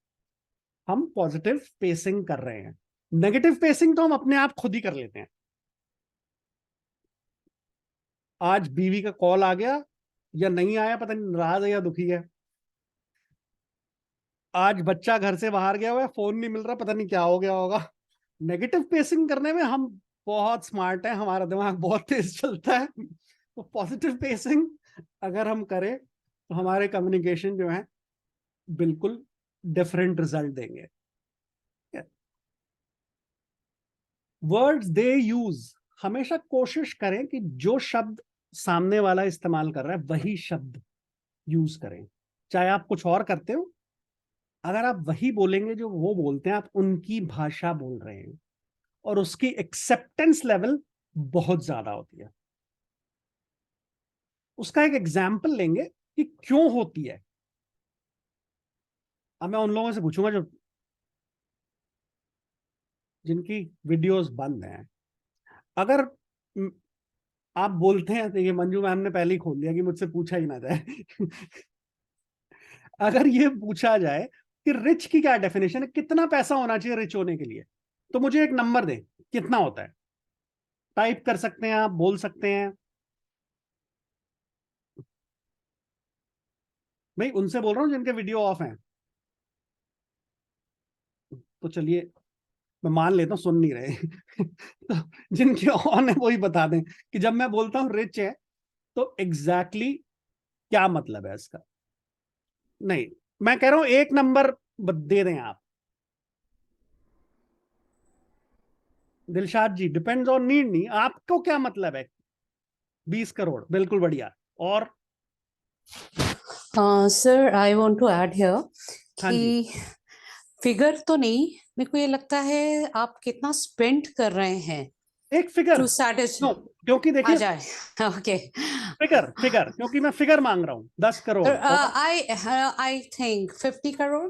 हम पॉजिटिव पेसिंग कर रहे हैं। नेगेटिव पेसिंग तो हम अपने आप खुद ही कर लेते हैं। आज बीवी का कॉल आ गया या नहीं आया, पता नहीं नाराज है या दुखी है। आज बच्चा घर से बाहर गया हुआ है, फोन नहीं मिल रहा, पता नहीं क्या हो गया होगा। नेगेटिव पेसिंग करने में हम बहुत स्मार्ट हैं, हमारा दिमाग बहुत तेज चलता है। तो पॉजिटिव पेसिंग अगर हम करें तो हमारे कम्युनिकेशन जो है बिल्कुल डिफरेंट रिजल्ट देंगे। वर्ड्स दे यूज, हमेशा कोशिश करें कि जो शब्द सामने वाला इस्तेमाल कर रहा है वही शब्द यूज करें, चाहे आप कुछ और करते हो। अगर आप वही बोलेंगे जो वो बोलते हैं, आप उनकी भाषा बोल रहे हैं, और उसकी एक्सेप्टेंस लेवल बहुत ज्यादा होती है। उसका एक एग्जाम्पल लेंगे कि क्यों होती है। अब मैं उन लोगों से पूछूंगा जो जिनकी वीडियोस बंद हैं, अगर आप बोलते हैं, तो ये मंजू मैम ने पहले ही खोल दिया कि मुझसे पूछा ही ना जाए अगर ये पूछा जाए कि रिच की क्या डेफिनेशन है, कितना पैसा होना चाहिए रिच होने के लिए, तो मुझे एक नंबर दें, कितना होता है। टाइप कर सकते हैं, आप बोल सकते हैं। भाई उनसे बोल रहा हूं जिनके वीडियो ऑफ हैं। तो चलिए मैं मान लेता हूं सुन नहीं रहे तो जिनके ऑन है वही बता दें कि जब मैं बोलता हूं रिच है तो एग्जैक्टली क्या मतलब है इसका। नहीं, मैं कह रहा हूं एक नंबर दे दें आप। दिलशाद जी, डिपेंड्स ऑन नीड, नहीं आपको क्या मतलब है। 20 करोड़, बिल्कुल बढ़िया। और Sir, I want to add here हाँ जी, कि फिगर तो नहीं, मेरे को ये लगता है आप कितना स्पेंड कर रहे हैं एक फिगर टू स्टार्ट नो, क्योंकि आ देखिए जाए। ओके। फिगर फिगर क्योंकि मैं फिगर मांग रहा हूँ 10 करोड़ और आई थिंक 50 करोड़।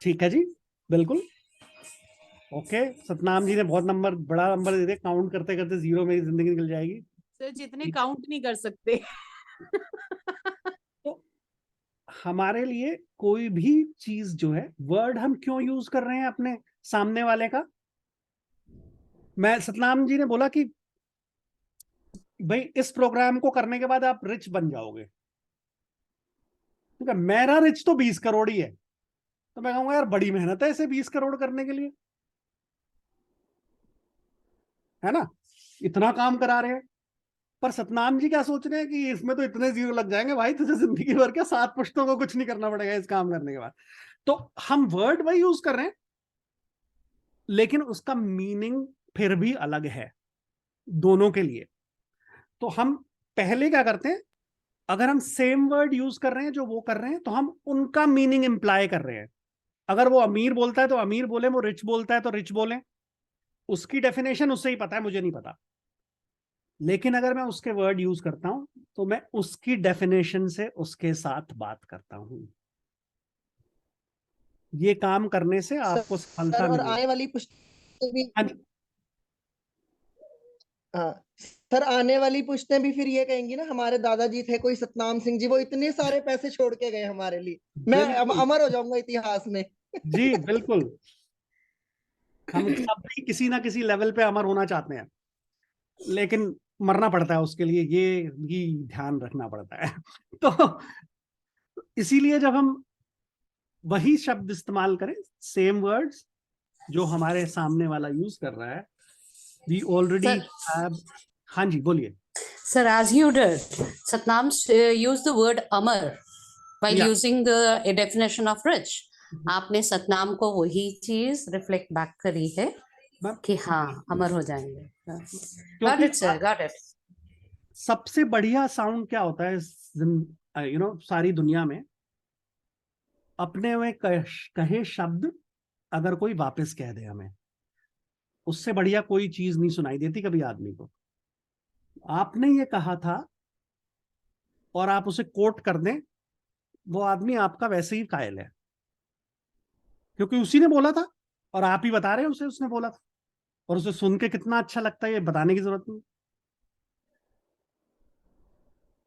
ठीक है जी, बिल्कुल ओके। सतनाम जी ने बहुत नंबर, बड़ा नंबर दे दिया, काउंट करते करते जीरो मेरी जिंदगी निकल जाएगी। सर जितने काउंट नहीं कर सकते। तो हमारे लिए कोई भी चीज जो है, वर्ड हम क्यों यूज कर रहे हैं अपने सामने वाले का। मैं, सतनाम जी ने बोला कि भाई इस प्रोग्राम को करने के बाद आप रिच बन जाओगे, ठीक है। मेरा रिच तो 20 करोड़ ही है, तो मैं कहूंगा यार बड़ी मेहनत है इसे 20 करोड़ करने के लिए, है ना, इतना काम करा रहे हैं। पर सतनाम जी क्या सोच रहे हैं कि इसमें तो इतने जीरो लग जाएंगे भाई, तुझे जिंदगी भर क्या 7 पुश्तों को कुछ नहीं करना पड़ेगा इस काम करने के बाद। तो हम वर्ड वही यूज कर रहे हैं, लेकिन उसका मीनिंग फिर भी अलग है दोनों के लिए। तो हम पहले क्या करते हैं, अगर हम सेम वर्ड यूज कर रहे हैं जो वो कर रहे हैं, तो हम उनका मीनिंग इंप्लाई कर रहे हैं। अगर वो अमीर बोलता है तो अमीर बोले, वो रिच बोलता है तो रिच बोले, उसकी डेफिनेशन उससे ही पता है, मुझे नहीं पता। लेकिन अगर मैं उसके वर्ड यूज करता हूं तो मैं उसकी डेफिनेशन से उसके साथ बात करता हूं। ये काम करने से आपको सर सफलता और मिलेगी। आने वाली पुश्तें भी, हाँ जी, हाँ सर, आने वाली पुश्तें भी फिर ये कहेंगी ना, हमारे दादाजी थे कोई सतनाम सिंह जी, वो इतने सारे पैसे छोड़ के गए हमारे लिए, मैं बिल्कुल अमर हो जाऊंगा इतिहास में। जी, बिल्कुल। हम सब भी किसी ना किसी लेवल पे अमर होना चाहते हैं, लेकिन मरना पड़ता है उसके लिए, ये भी ध्यान रखना पड़ता है। तो इसीलिए जब हम वही शब्द इस्तेमाल करें, सेम वर्ड्स जो हमारे सामने वाला यूज कर रहा है, वी ऑलरेडी सर, हैव। हाँ जी, बोलिए। Sir as you did, Satnam used the word amar while या using the definition of rich. आपने सतनाम को वही चीज रिफ्लेक्ट बैक करी है कि हाँ अमर हो जाएंगे। गॉट क्योंकि इट सर, गॉट इट। सबसे बढ़िया साउंड क्या होता है सारी दुनिया में, अपने में कहे शब्द अगर कोई वापस कह दे हमें, उससे बढ़िया कोई चीज नहीं सुनाई देती कभी आदमी को। आपने ये कहा था और आप उसे कोट कर दें, वो आदमी आपका वैसे ही कायल है, क्योंकि उसी ने बोला था और आप ही बता रहे हैं उसे उसने बोला था, और उसे सुन के कितना अच्छा लगता है ये बताने की जरूरत नहीं।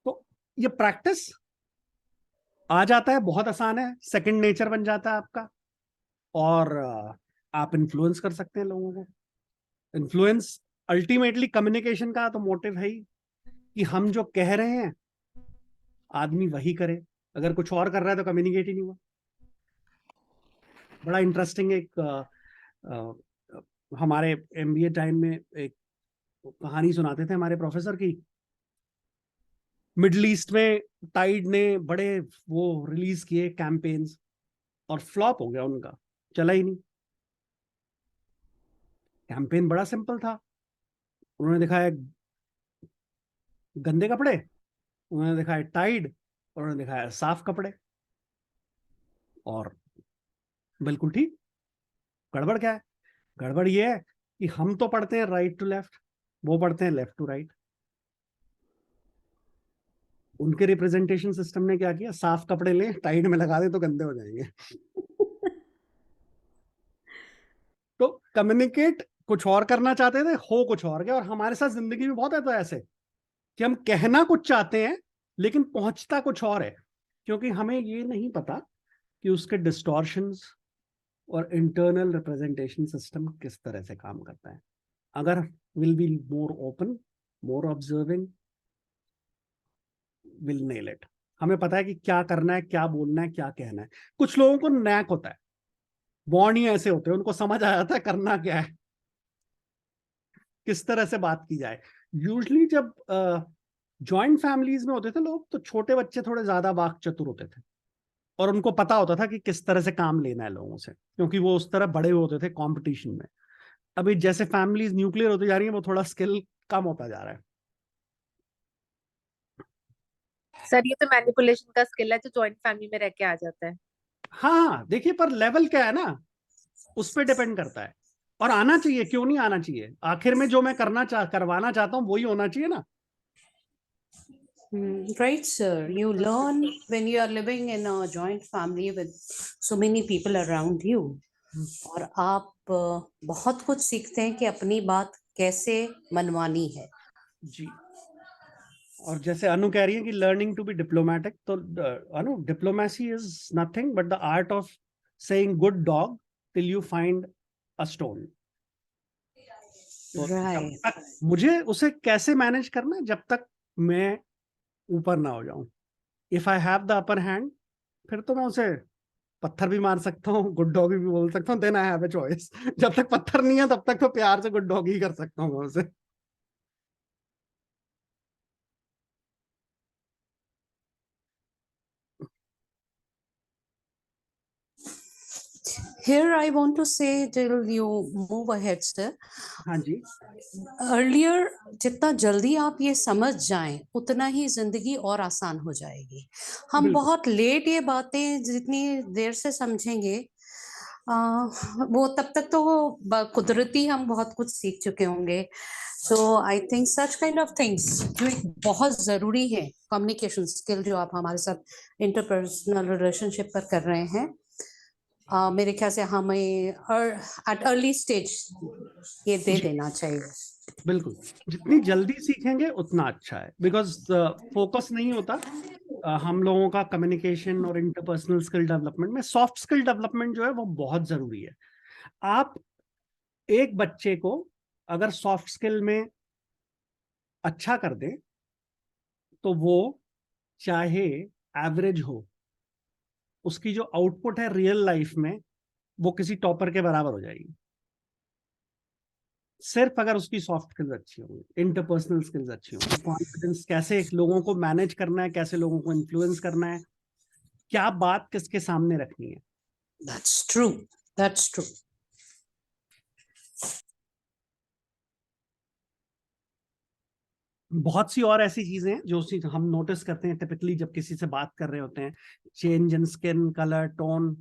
तो ये प्रैक्टिस आ जाता है, बहुत आसान है, सेकंड नेचर बन जाता है आपका, और आप इन्फ्लुएंस कर सकते हैं लोगों को। इन्फ्लुएंस अल्टीमेटली कम्युनिकेशन का तो मोटिव है ही कि हम जो कह रहे हैं आदमी वही करे, अगर कुछ और कर रहा है तो कम्युनिकेट ही नहीं हुआ। बड़ा इंटरेस्टिंग एक हमारे एमबीए टाइम में एक कहानी सुनाते थे हमारे प्रोफेसर की। मिडल ईस्ट में टाइड ने बड़े वो रिलीज किए कैंपेन्स, और फ्लॉप हो गया उनका, चला ही नहीं। कैंपेन बड़ा सिंपल था, उन्होंने दिखाया गंदे कपड़े, उन्होंने दिखाया टाइड, और उन्होंने दिखाया साफ कपड़े, और बिल्कुल ठीक। गड़बड़ क्या है? गड़बड़ ये है कि हम तो पढ़ते हैं राइट टू लेफ्ट, वो पढ़ते हैं लेफ्ट टू राइट। उनके रिप्रेजेंटेशन सिस्टम ने क्या किया, साफ कपड़े ले टाइड में लगा दे तो गंदे हो जाएंगे। तो कम्युनिकेट कुछ और करना चाहते थे, हो कुछ और गया। और हमारे साथ जिंदगी में बहुत है तो ऐसे कि हम कहना कुछ चाहते हैं लेकिन पहुंचता कुछ और है, क्योंकि हमें ये नहीं पता कि उसके डिस्टॉर्शंस और इंटरनल रिप्रेजेंटेशन सिस्टम किस तरह से काम करता है। अगर will be more open, more observing, will nail it. हमें पता है कि क्या करना है, क्या बोलना है, क्या कहना है। कुछ लोगों को नैक होता है, बॉर्न ही ऐसे होते हैं, उनको समझ आ जाता है करना क्या है, किस तरह से बात की जाए। यूजली जब जॉइंट फैमिलीज में होते थे लोग, तो छोटे बच्चे थोड़े ज्यादा वाक चतुर होते थे, और उनको पता होता था कि किस तरह से काम लेना है लोगों से, क्योंकि वो उस तरह बड़े होते थे कंपटीशन में। अभी जैसे फैमिलीज न्यूक्लियर होती जा रही है, वो थोड़ा स्किल कम होता जा रहा है। सर ये तो मैनिपुलेशन का स्किल है जो जॉइंट फैमिली में रह के आ जाता है। हाँ देखिए, पर लेवल क्या है ना, उस पर डिपेंड करता है। और आना चाहिए, क्यों नहीं आना चाहिए, आखिर में जो मैं करवाना चाहता हूँ वही होना चाहिए ना। Right, sir. You learn when you are living in a joint family with so many people around you. और आप बहुत कुछ सीखते हैं कि अपनी बात कैसे मनवानी है। जी। और जैसे अनु कह रही है कि लर्निंग टू बी डिप्लोमेटिक, तो Anu, diplomacy is nothing but the art of saying good dog till you find a stone. तो जब राइट। तक मुझे उसे कैसे मैनेज करना है, जब तक मैं ऊपर ना हो जाऊं। If I have the upper hand, फिर तो मैं उसे पत्थर भी मार सकता हूँ, गुड डॉग भी बोल सकता हूँ, then I have a choice. जब तक पत्थर नहीं है तब तक तो प्यार से गुड डॉग ही कर सकता हूँ मैं उसे। Here I want to say till you move ahead, sir. हाँ जी। अर्लियर जितना जल्दी आप ये समझ जाएं उतना ही जिंदगी और आसान हो जाएगी। हम बिल्कुल। बहुत लेट ये बातें जितनी देर से समझेंगे वो तब तक तो कुदरती हम बहुत कुछ सीख चुके होंगे। So I think such kind of things जो एक बहुत जरूरी है, कम्युनिकेशन स्किल जो आप हमारे साथ इंटरपर्सनल रिलेशनशिप पर कर रहे हैं, मेरे ख्याल से हमें एट अर्ली स्टेज ये दे देना चाहिए। बिल्कुल, जितनी जल्दी सीखेंगे उतना अच्छा है, बिकॉज फोकस नहीं होता हम लोगों का कम्युनिकेशन और इंटरपर्सनल स्किल डेवलपमेंट में। सॉफ्ट स्किल डेवलपमेंट जो है वो बहुत जरूरी है। आप एक बच्चे को अगर सॉफ्ट स्किल में अच्छा कर दें तो वो चाहे एवरेज हो, उसकी जो आउटपुट है रियल लाइफ में वो किसी टॉपर के बराबर हो जाएगी, सिर्फ अगर उसकी सॉफ्ट स्किल्स अच्छी होंगी, इंटरपर्सनल स्किल्स अच्छी होंगी, कॉन्फिडेंस, कैसे लोगों को मैनेज करना है, कैसे लोगों को इन्फ्लुएंस करना है, क्या बात किसके सामने रखनी है। That's true. That's true. बहुत सी और ऐसी चीजें हैं जो हम नोटिस करते हैं टिपिकली जब किसी से बात कर रहे होते हैं। Change in skin colour, tone.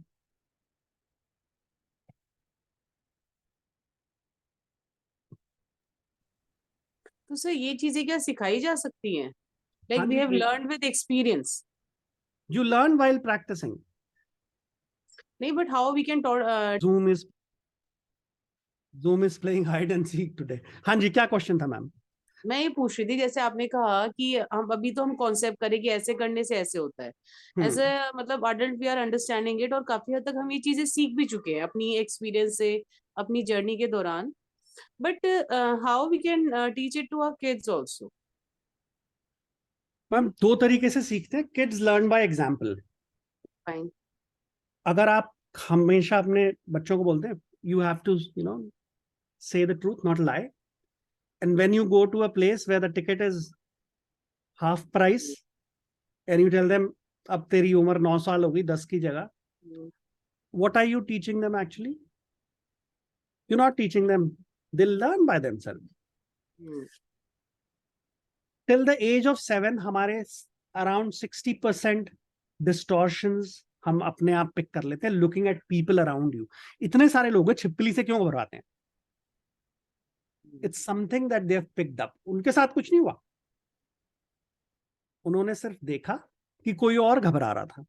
तो सर ये चीजें क्या सिखाई जा सकती हैं? हाँ लाइक वी हैव जी, learned with experience. You learn while practising. नहीं, but how we can Zoom is playing hide and seek today। हाँ जी, क्या क्वेश्चन था मैम? मैं ये पूछ रही थी, जैसे आपने कहा कि हम कॉन्सेप्ट करें कि ऐसे करने से ऐसे होता है, ऐसे मतलब adult we are understanding it, और काफी हद तक हम ये चीजें सीख भी चुके हैं अपनी एक्सपीरियंस से, अपनी जर्नी के दौरान। But how we can teach it to our kids also? Ma'am दो तरीके से सीखते हैं। Kids learn by example. Fine. अगर आप हमेशा अपने बच्चों को बोलते हैं you have to say the truth, not lie, and when you go to a place where the ticket is half price and you tell them अब तेरी उम्र 9 साल होगी 10 की जगह, what are you teaching them actually? You're not teaching them, they'll learn by themselves। till the age of 7 हमारे around 60% distortions हम अपने आप पिक कर लेते हैं looking at people around you। इतने सारे लोग हैं, छिपकली से क्यों घबराते हैं? It's something that they have picked up। उनके साथ कुछ नहीं हुआ, उन्होंने सिर्फ देखा कि कोई और घबरा रहा था,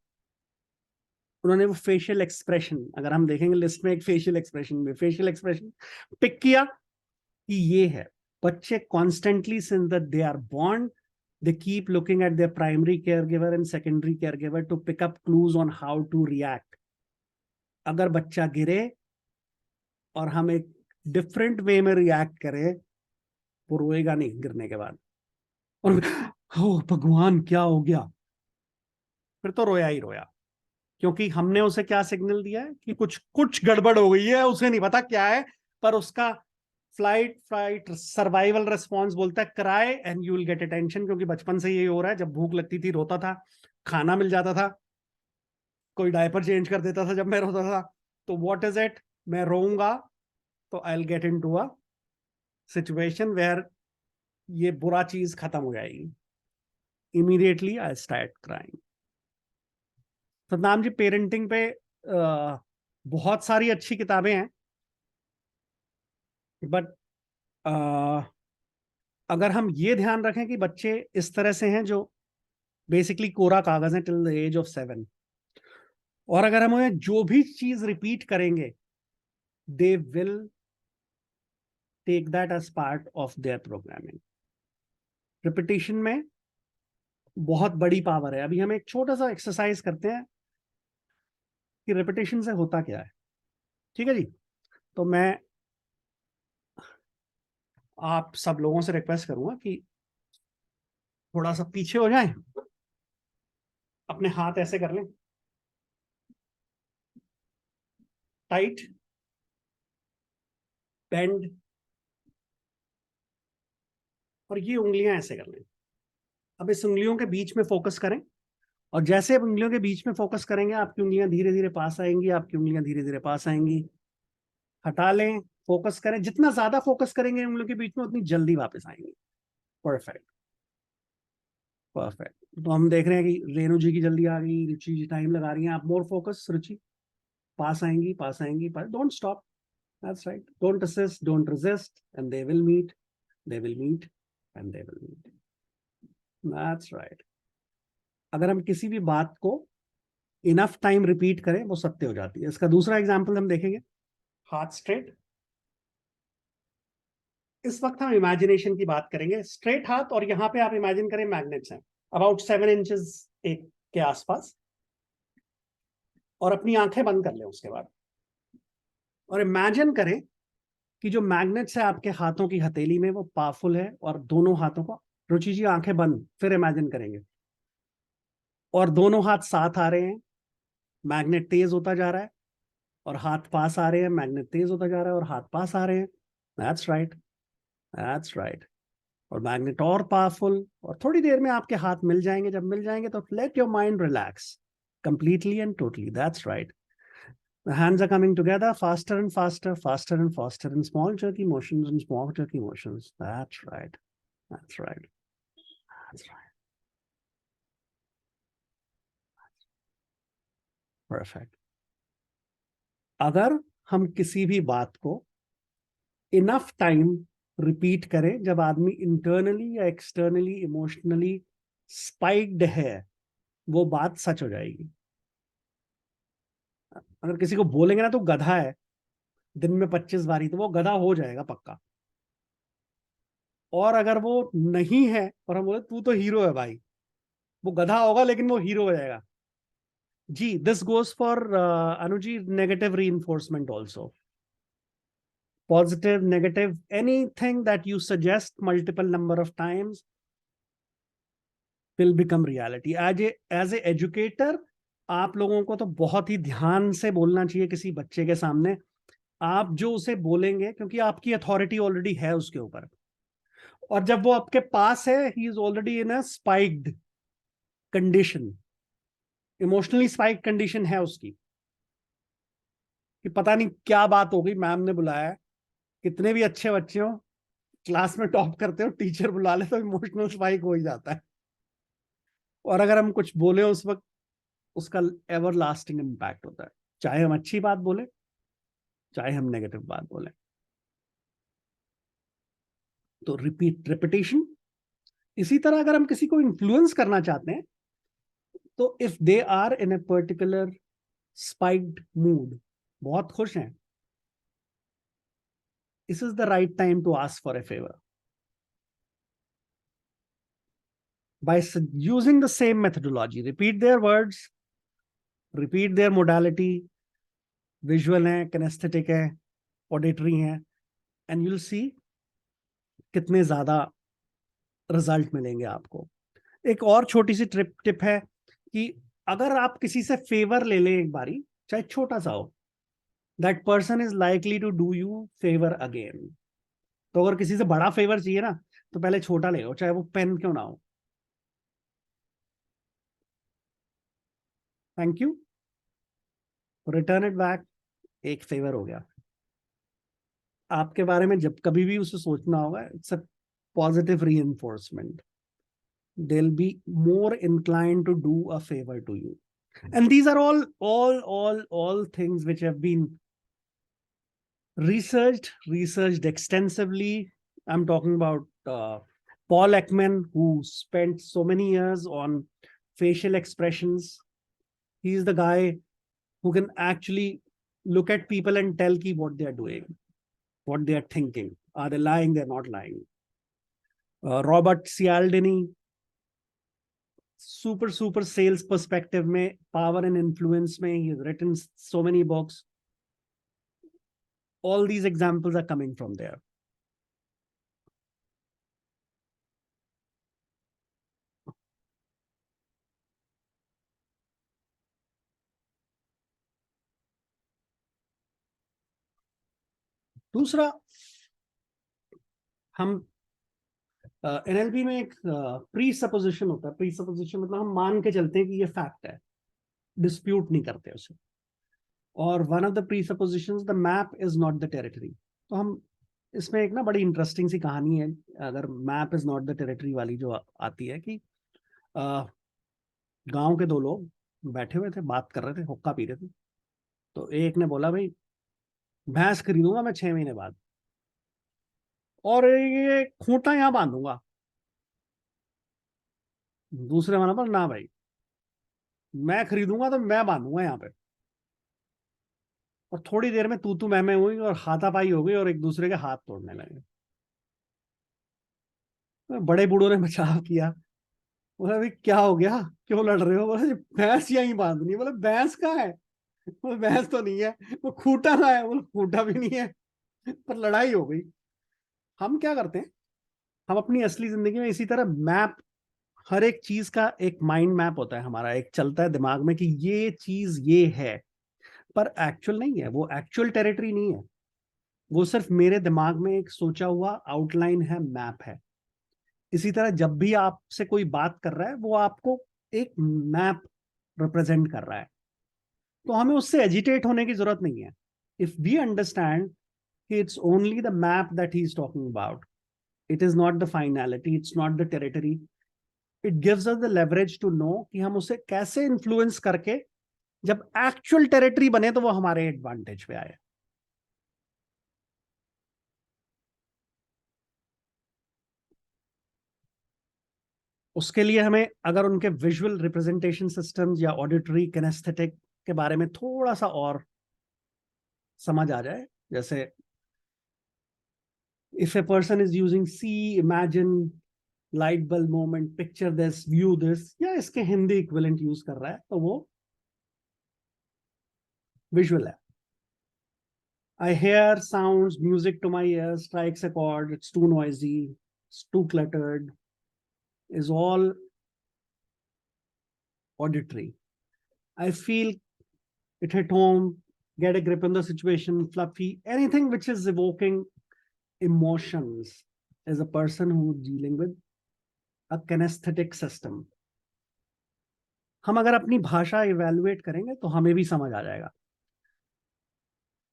उन्होंने वो फेशियल एक्सप्रेशन, अगर हम देखेंगे लिस्ट में एक फेशियल एक्सप्रेशन पिक किया कि ये है। बच्चे constantly since that they are born they keep looking at their primary caregiver and secondary caregiver to pick up clues on how to react। अगर बच्चा गिरे और हम एक डिफरेंट वे में रिएक्ट करें, वो रोएगा नहीं गिरने के बाद, और ओ भगवान क्या हो गया, फिर तो रोया ही रोया, क्योंकि हमने उसे क्या सिग्नल दिया है कि कुछ गड़बड़ हो गई है, उसे नहीं पता क्या है, पर उसका फ्लाइट सर्वाइवल रिस्पॉन्स बोलता है cry and you will get attention. क्योंकि बचपन से यही हो रहा है, जब भूख लगती थी रोता था, खाना मिल जाता था, कोई डायपर चेंज कर देता था जब मैं रोता था, तो व्हाट इज इट, मैं रोऊंगा तो I will get into a situation where ये बुरा चीज खत्म हो जाएगी, immediately I start crying. Satnam ji, parenting पे बहुत सारी अच्छी किताबें हैं, बट अगर हम ये ध्यान रखें कि बच्चे इस तरह से हैं जो बेसिकली कोरा कागज है टिल द एज ऑफ 7, और अगर हम उन्हें जो भी चीज रिपीट करेंगे they will take that as part of their programming. Repetition में बहुत बड़ी पावर है। अभी हम एक छोटा सा एक्सरसाइज करते हैं कि रिपीटिशन से होता क्या है। ठीक है जी, तो मैं आप सब लोगों से रिक्वेस्ट करूंगा कि थोड़ा सा पीछे हो जाएं, अपने हाथ ऐसे कर लें टाइट, बेंड, और ये उंगलियां ऐसे कर लें। अब इस उंगलियों के बीच में फोकस करें, और जैसे आप उंगलियों के बीच में फोकस करेंगे आपकी उंगलियां धीरे धीरे पास आएंगी, आपकी उंगलियां धीरे धीरे पास आएंगी। हटा लें, फोकस करें, जितना ज्यादा फोकस करेंगे उंगलियों के बीच में उतनी जल्दी वापस आएंगी। Perfect perfect. तो हम देख रहे हैं कि रेणु जी की जल्दी आ गई, रुचि जी टाइम लगा रही हैं। आप मोर फोकस, रुचि पास आएंगी पास आएंगी, पर don't stop. That's right, don't assist, don't resist, and they will meet, they will meet, and they will meet. That's right. अगर हम किसी भी बात को इनफ टाइम रिपीट करें वो सत्य हो जाती है। इसका दूसरा एग्जांपल हम देखेंगे, हाथ स्ट्रेट। इस वक्त हम इमेजिनेशन की बात करेंगे। स्ट्रेट हाथ, और यहां पे आप इमेजिन करें मैग्नेट्स हैं अबाउट 7 इंचेस एक के आसपास, और अपनी आंखें बंद कर लें उसके बाद, और इमेजिन करें कि जो मैग्नेट्स है आपके हाथों की हथेली में वो पावरफुल है, और दोनों हाथों को, रुचि जी आंखें बंद, फिर इमेजिन करेंगे, और दोनों हाथ साथ आ रहे हैं, मैग्नेट तेज होता जा रहा है, और हाथ पास आ रहे हैं, मैग्नेट तेज होता जा रहा है और हाथ पास आ रहे हैं। That's right, that's right. और मैग्नेट और पावरफुल, और थोड़ी देर में आपके हाथ मिल जाएंगे। जब मिल जाएंगे तो let your mind relax completely and totally. That's right. The hands are coming together faster and faster, faster and faster, in small jerky motions and small jerky motions. That's right. That's right. That's right. Perfect. अगर हम किसी भी बात को enough time repeat करें जब आदमी internally या एक्सटर्नली इमोशनली स्पाइक्ड है, वो बात सच हो जाएगी। अगर किसी को बोलेंगे ना तो गधा है दिन में 25 बारी, तो वो गधा हो जाएगा पक्का। और अगर वो नहीं है और हम बोले तू तो हीरो है भाई, वो गधा होगा लेकिन वो हीरो हो जाएगा जी। This goes for Anuji negative reinforcement also. Positive, negative, anything that you suggest multiple number of times will become reality. As a educator, आप लोगों को तो बहुत ही ध्यान से बोलना चाहिए किसी बच्चे के सामने। आप जो उसे बोलेंगे, क्योंकि आपकी अथॉरिटी ऑलरेडी है उसके ऊपर, और जब वो आपके पास है, he is already in a spiked condition, emotionally spiked condition है उसकी, कि पता नहीं क्या बात हो गई, मैम ने बुलाया। कितने भी अच्छे बच्चे हो, क्लास में टॉप करते हो, टीचर बुला ले तो इमोशनल स्पाइक हो ही जाता है। और अगर हम कुछ बोले उस वक्त, उसका एवर लास्टिंग इम्पैक्ट होता है, चाहे हम अच्छी बात बोले चाहे हम नेगेटिव बात बोले। तो रिपीटेशन। इसी तरह अगर हम किसी को इन्फ्लुएंस करना चाहते हैं, तो if they are in a particular spiked mood, बहुत खुश हैं, this is the right time to ask for a favor. By using the same methodology, repeat their words, repeat their modality, visual है, kinesthetic है, auditory है, and you'll see कितने ज्यादा result मिलेंगे आपको। एक और छोटी सी टिप है कि अगर आप किसी से फेवर ले लें एक बारी, चाहे छोटा सा हो, that person is likely to do you favor again. तो अगर किसी से बड़ा फेवर चाहिए ना, तो पहले छोटा ले लो, चाहे वो पेन क्यों ना हो। Thank you, return it back, एक फेवर हो गया। आपके बारे में जब कभी भी उसे सोचना होगा, it's a positive reinforcement, they will be more inclined to do a favour to you. And these are all things which have been researched extensively. I'm talking about Paul Ekman, who spent so many years on facial expressions. He's the guy who can actually look at people and tell ki what they are doing, what they are thinking. Are they lying? They're not lying. Robert Cialdini, super sales perspective में, power and influence में, he's written so many books. All these examples are coming from there. दूसरा, हम NLP में एक pre supposition होता है. Pre supposition मतलब हम मान के चलते हैं कि ये फैक्ट है, डिस्प्यूट नहीं करते उसे. और one of the pre suppositions, the map is not the territory. तो हम इसमें एक ना बड़ी इंटरेस्टिंग सी कहानी है, अगर map is not the territory वाली जो आती है, कि गांव के दो लोग बैठे हुए थे, बात कर रहे थे, हुक्का पी रहे थे. तो एक ने बोला, भाई भैंस खरीदूंगा मैं 6 महीने बाद, और ये खूंटा यहाँ बांधूंगा. दूसरे वाला पर, ना भाई, मैं खरीदूंगा तो मैं बांधूंगा यहाँ पे. और थोड़ी देर में तू मैं हुई और हाथापाई हो गई और एक दूसरे के हाथ तोड़ने लगे. बड़े बूढ़ों ने बचाव किया. बोला, भाई क्या हो गया, क्यों लड़ रहे हो? बोले, भैंस यहीं बांधनी है. बोले, भैंस कहाँ है? बोले, भैंस तो नहीं है. वो खूंटा कहाँ है? बोले, खूंटा भी नहीं है. पर लड़ाई हो गई. हम क्या करते हैं, हम अपनी असली जिंदगी में इसी तरह मैप, हर एक चीज का एक माइंड मैप होता है हमारा, एक चलता है दिमाग में कि ये चीज ये है, पर एक्चुअल नहीं है. वो एक्चुअल टेरिटरी नहीं है, वो सिर्फ मेरे दिमाग में एक सोचा हुआ आउटलाइन है, मैप है. इसी तरह जब भी आपसे कोई बात कर रहा है, वो आपको एक मैप रिप्रेजेंट कर रहा है. तो हमें उससे एजिटेट होने की जरूरत नहीं है. इफ वी अंडरस्टैंड कि it's only the map that he is talking about, it is not the finality, it's not the territory. It gives us the leverage to know कि हम उसे कैसे इन्फ्लुएंस करके जब एक्चुअल टेरिटरी बने तो वो हमारे एडवांटेज पे आए. उसके लिए हमें अगर उनके विजुअल रिप्रेजेंटेशन सिस्टम्स या ऑडिटरी किनेस्थेटिक के बारे में थोड़ा सा और समझ आ जाए, जैसे if a person is using see, imagine, light bulb moment, picture this, view this, या इसके हिंदी इक्विवेलेंट यूज कर रहा है, तो वो विजुअल है. I hear sounds, music to my ears, strikes a chord, it's too noisy, it's too cluttered, is all auditory. I feel it hit home, get a grip on the situation, fluffy, anything which is evoking emotions is a person who is dealing with a kinesthetic system. हम अगर अपनी भाषा evaluate करेंगे तो हमें भी समझ आ जाएगा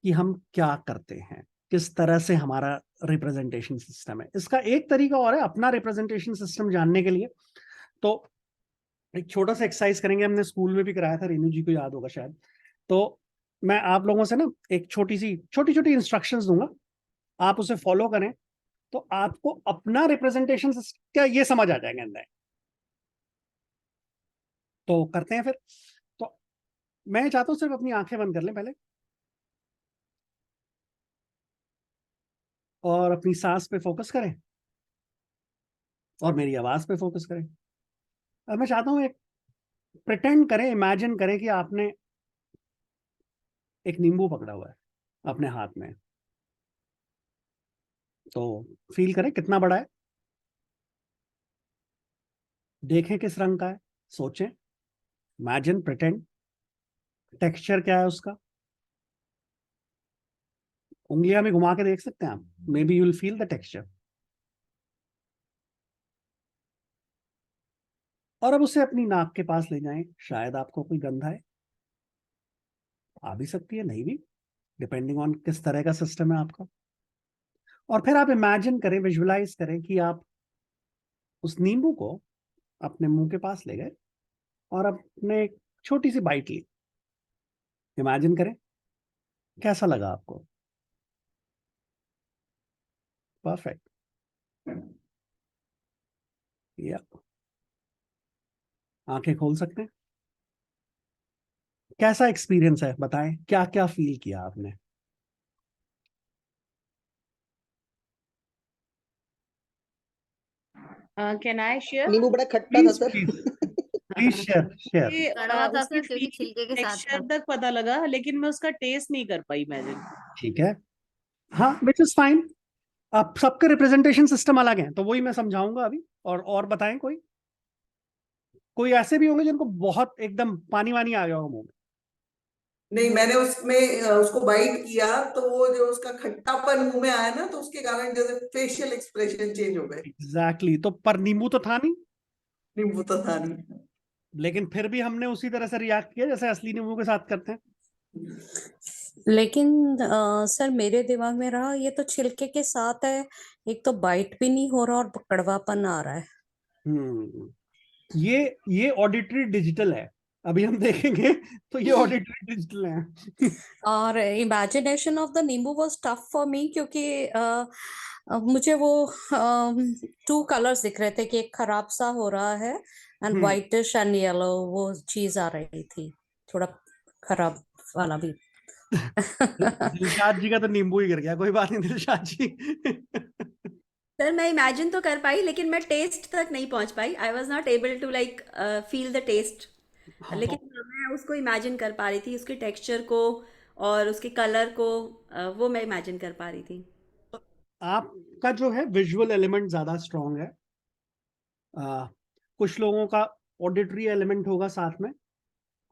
कि हम क्या करते हैं, किस तरह से हमारा रिप्रेजेंटेशन सिस्टम है. इसका एक तरीका और है अपना रिप्रेजेंटेशन सिस्टम जानने के लिए. तो एक छोटा सा एक्सरसाइज करेंगे, हमने स्कूल में भी कराया था, रेनू जी को याद होगा शायद. तो मैं आप लोगों से ना एक छोटी छोटी इंस्ट्रक्शंस दूंगा, आप उसे फॉलो करें तो आपको अपना रिप्रेजेंटेशन क्या ये समझ आ जाएगा अंदर. तो करते हैं फिर. तो मैं चाहता हूं सिर्फ अपनी आंखें बंद कर लें पहले, और अपनी सांस पे फोकस करें, और मेरी आवाज पे फोकस करें. अब मैं चाहता हूं एक प्रिटेंड करें, इमेजिन करें कि आपने एक नींबू पकड़ा हुआ है अपने हाथ में. तो फील करें कितना बड़ा है, देखें किस रंग का है, सोचें, इमेजिन, प्रिटेंड. टेक्सचर क्या है उसका, उंगलियां भी घुमा के देख सकते हैं आप, may be you will feel the texture. और अब उसे अपनी नाक के पास ले जाएं, शायद आपको कोई गंध आए, आ भी सकती है, नहीं भी, डिपेंडिंग ऑन किस तरह का सिस्टम है आपका. और फिर आप इमेजिन करें, विजुअलाइज करें कि आप उस नींबू को अपने मुंह के पास ले गए और अपने छोटी सी बाइट ली, इमेजिन करें कैसा लगा आपको? परफेक्ट। या आंखें खोल सकते हैं? कैसा एक्सपीरियंस है, बताएं क्या क्या फील किया आपने? Can I share? नींबू बड़ा खट्टा था please sir. Please please share share. कि कड़वा था उसकी सर क्योंकि छिलके के साथ था। टेक्सचर तक पता लगा, लेकिन मैं उसका टेस्ट नहीं कर पाई इमेजिन। ठीक है, हाँ, विच इज फाइन। अब सबके रिप्रेजेंटेशन सिस्टम अलग हैं, तो वही मैं समझाऊंगा अभी। और बताएं, कोई कोई ऐसे भी होंगे जिनको बहुत एकदम पानी वानी आ गया हो मुंह में। नहीं, मैंने उसमें उसको बाइट किया तो वो जो उसका खट्टापन मुंह में आया ना, तो उसके कारण जैसे फेशियल एक्सप्रेशन चेंज हो गए। एग्जैक्टली, तो पर नींबू तो था नहीं, नींबू तो था नहीं। लेकिन फिर भी हमने उसी तरह से रिएक्ट किया जैसे असली नींबू के साथ करते हैं। लेकिन सर मेरे दिमाग में रहा ये तो छिलके के साथ है, एक तो बाइट भी नहीं हो रहा और कड़वापन आ रहा है। हम्म, ये ऑडिटरी डिजिटल है, अभी हम देखेंगे। तो ये ऑडिटरी डिजिटल है। और इमेजिनेशन ऑफ द नींबू वाज टफ फॉर मी, क्योंकि मुझे वो 2 कलर्स दिख रहे थे कि एक खराब सा हो रहा है एंड व्हाइटिश एंड येलो, वो चीज आ रही थी, थोड़ा खराब वाला भी। दिलशाद जी का तो नींबू ही गिर गया, कोई बात नहीं दिलशाद जी। सर मैं इमेजिन तो कर पाई, लेकिन मैं टेस्ट तक नहीं पहुंच पाई। I was not able to like feel the taste. हाँ, लेकिन तो मैं उसको इमेजिन कर पा रही थी, उसके टेक्सचर को और उसके कलर को, वो मैं इमेजिन कर पा रही थी। आपका जो है विजुअल एलिमेंट ज्यादा स्ट्रांग है। कुछ लोगों का ऑडिटरी एलिमेंट होगा साथ में,